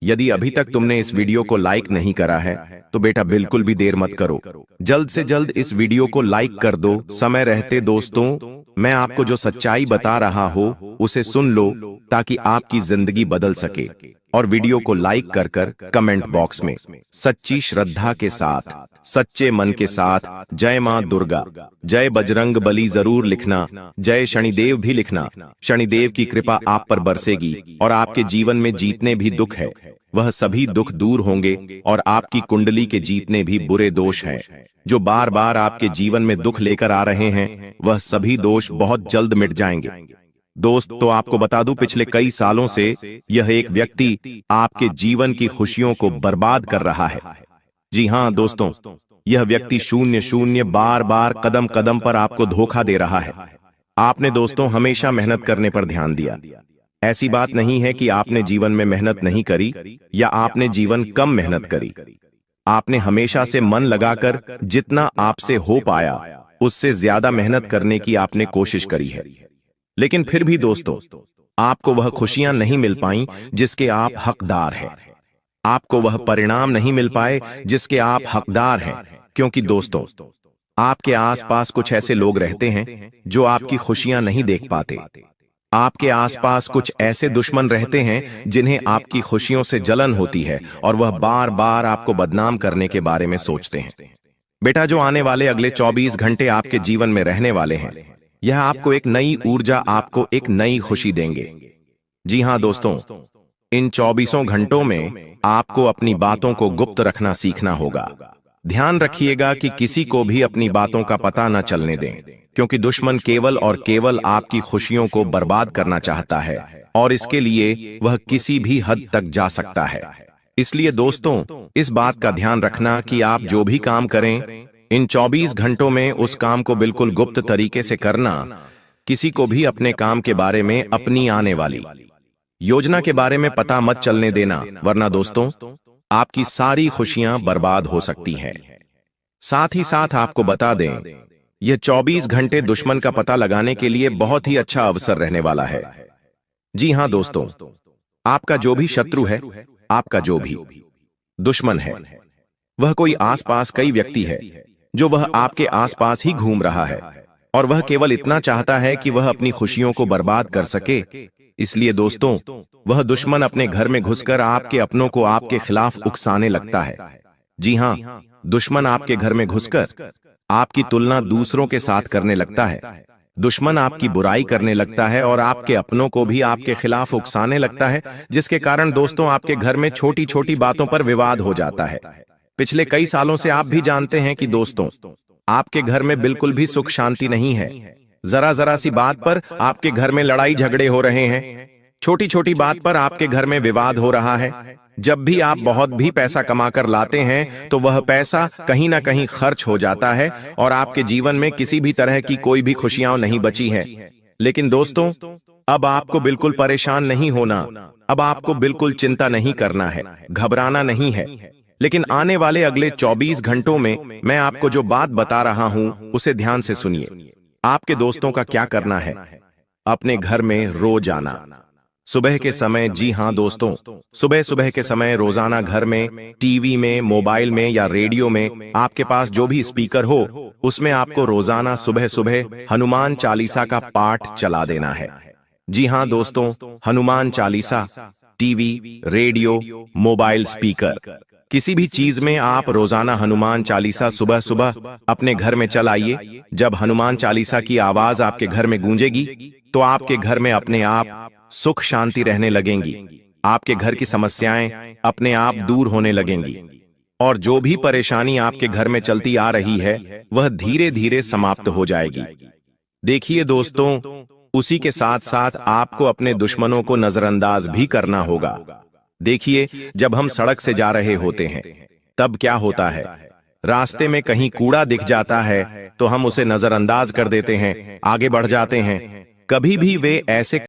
यदि अभी तक तुमने इस वीडियो को लाइक नहीं करा है तो बेटा बिल्कुल भी देर मत करो, जल्द से जल्द इस वीडियो को लाइक कर दो। समय रहते दोस्तों, मैं आपको जो सच्चाई बता रहा हूं उसे सुन लो ताकि आपकी जिंदगी बदल सके। और वीडियो को लाइक कर कर कमेंट बॉक्स में सच्ची श्रद्धा के साथ, सच्चे मन के साथ जय मां दुर्गा, जय बजरंग बली जरूर लिखना, जय शनिदेव भी लिखना। शनिदेव की कृपा आप पर बरसेगी और आपके जीवन में जितने भी दुख है वह सभी दुख दूर होंगे और आपकी कुंडली के जितने भी बुरे दोष हैं जो बार बार आपके जीवन में दुख लेकर आ रहे हैं, वह सभी दोष बहुत जल्द मिट जाएंगे। दोस्त, तो आपको बता दूं, पिछले कई सालों से यह एक व्यक्ति आपके जीवन की खुशियों को बर्बाद कर रहा है। जी हां दोस्तों, यह व्यक्ति शून्य शून्य बार बार कदम कदम पर आपको धोखा दे रहा है। आपने दोस्तों हमेशा मेहनत करने पर ध्यान दिया। ऐसी बात नहीं है कि आपने जीवन में मेहनत नहीं करी या आपने जीवन कम मेहनत करी। आपने हमेशा से मन लगाकर जितना आपसे हो पाया उससे ज्यादा मेहनत करने की आपने कोशिश करी है। लेकिन फिर भी दोस्तों आपको वह खुशियां नहीं मिल पाई जिसके आप हकदार हैं। आपको वह परिणाम नहीं मिल पाए जिसके आप हकदार हैं, क्योंकि दोस्तों आपके आसपास कुछ ऐसे लोग रहते हैं जो आपकी खुशियां नहीं देख पाते। आपके आसपास कुछ ऐसे दुश्मन रहते हैं जिन्हें आपकी खुशियों से जलन होती है और वह बार बार आपको बदनाम करने के बारे में सोचते हैं। बेटा, जो आने वाले अगले 24 घंटे आपके जीवन में रहने वाले हैं, यह आपको एक नई ऊर्जा, आपको एक नई खुशी देंगे। जी हां दोस्तों, इन 24 घंटों में आपको अपनी बातों को गुप्त रखना सीखना होगा। ध्यान रखिएगा कि किसी को भी अपनी बातों का पता न चलने दें, क्योंकि दुश्मन केवल और केवल आपकी खुशियों को बर्बाद करना चाहता है और इसके लिए वह किसी भी हद तक जा सकता है। इसलिए दोस्तों इस बात का ध्यान रखना कि आप जो भी काम करें, इन 24 घंटों में उस काम को बिल्कुल गुप्त तरीके से करना। किसी को भी अपने काम के बारे में, अपनी आने वाली योजना के बारे में पता मत चलने देना, वरना दोस्तों आपकी सारी खुशियां बर्बाद हो सकती हैं। साथ ही साथ आपको बता दें, यह 24 घंटे दुश्मन का पता लगाने के लिए बहुत ही अच्छा अवसर रहने वाला है। जी हां दोस्तों, आपका जो भी शत्रु है, आपका जो भी दुश्मन है, वह कोई आसपास कई व्यक्ति है जो वह आपके आसपास ही घूम रहा है और वह केवल इतना चाहता है कि वह अपनी खुशियों को बर्बाद कर सके। इसलिए दोस्तों वह दुश्मन अपने घर में घुसकर आपके अपनों को आपके खिलाफ उकसाने लगता है। जी हां, दुश्मन आपके घर में घुसकर आपकी तुलना दूसरों के साथ करने लगता है। दुश्मन आपकी बुराई करने लगता है और आपके अपनों को भी आपके खिलाफ उकसाने लगता है, जिसके कारण दोस्तों आपके घर में छोटी छोटी बातों पर विवाद हो जाता है। पिछले कई सालों से आप भी जानते हैं कि दोस्तों आपके घर में बिल्कुल भी सुख शांति नहीं है। जरा जरा सी बात पर आपके घर में लड़ाई झगड़े हो रहे हैं। छोटी छोटी बात पर आपके घर में विवाद हो रहा है। जब भी आप बहुत भी पैसा कमाकर लाते हैं तो वह पैसा कहीं ना कहीं खर्च हो जाता है और आपके जीवन में किसी भी तरह की कोई भी खुशियां नहीं बची हैं। लेकिन दोस्तों अब आपको बिल्कुल परेशान नहीं होना, अब आपको बिल्कुल चिंता नहीं करना है, घबराना नहीं है। लेकिन आने वाले अगले 24 घंटों में मैं आपको जो बात बता रहा हूं उसे ध्यान से सुनिए। आपके दोस्तों का क्या करना है? अपने घर में रोज आना सुबह के समय। जी हां दोस्तों, सुबह सुबह के समय रोजाना घर में, टीवी में, मोबाइल में या रेडियो में, आपके पास जो भी स्पीकर हो उसमें आपको रोजाना सुबह सुबह हनुमान चालीसा का पाठ चला देना है। जी हां दोस्तों, Hanuman Chalisa, TV, radio, mobile, speaker, किसी भी चीज में आप रोजाना हनुमान चालीसा सुबह सुबह अपने घर में चलाइए। जब हनुमान चालीसा की आवाज आपके घर में गूंजेगी तो आपके घर में अपने आप सुख शांति रहने लगेंगी। आपके घर की समस्याएं अपने आप दूर होने लगेंगी और जो भी परेशानी आपके घर में चलती आ रही है वह धीरे धीरे समाप्त हो जाएगी। देखिए दोस्तों, उसी के साथ साथ आपको अपने दुश्मनों को नजरअंदाज भी करना होगा। देखिए, जब हम सड़क से जा रहे होते हैं तब क्या होता है, रास्ते में कहीं कूड़ा दिख जाता है तो हम उसे नजरअंदाज कर देते हैं, आगे बढ़ जाते हैं। कभी भी वे ऐसे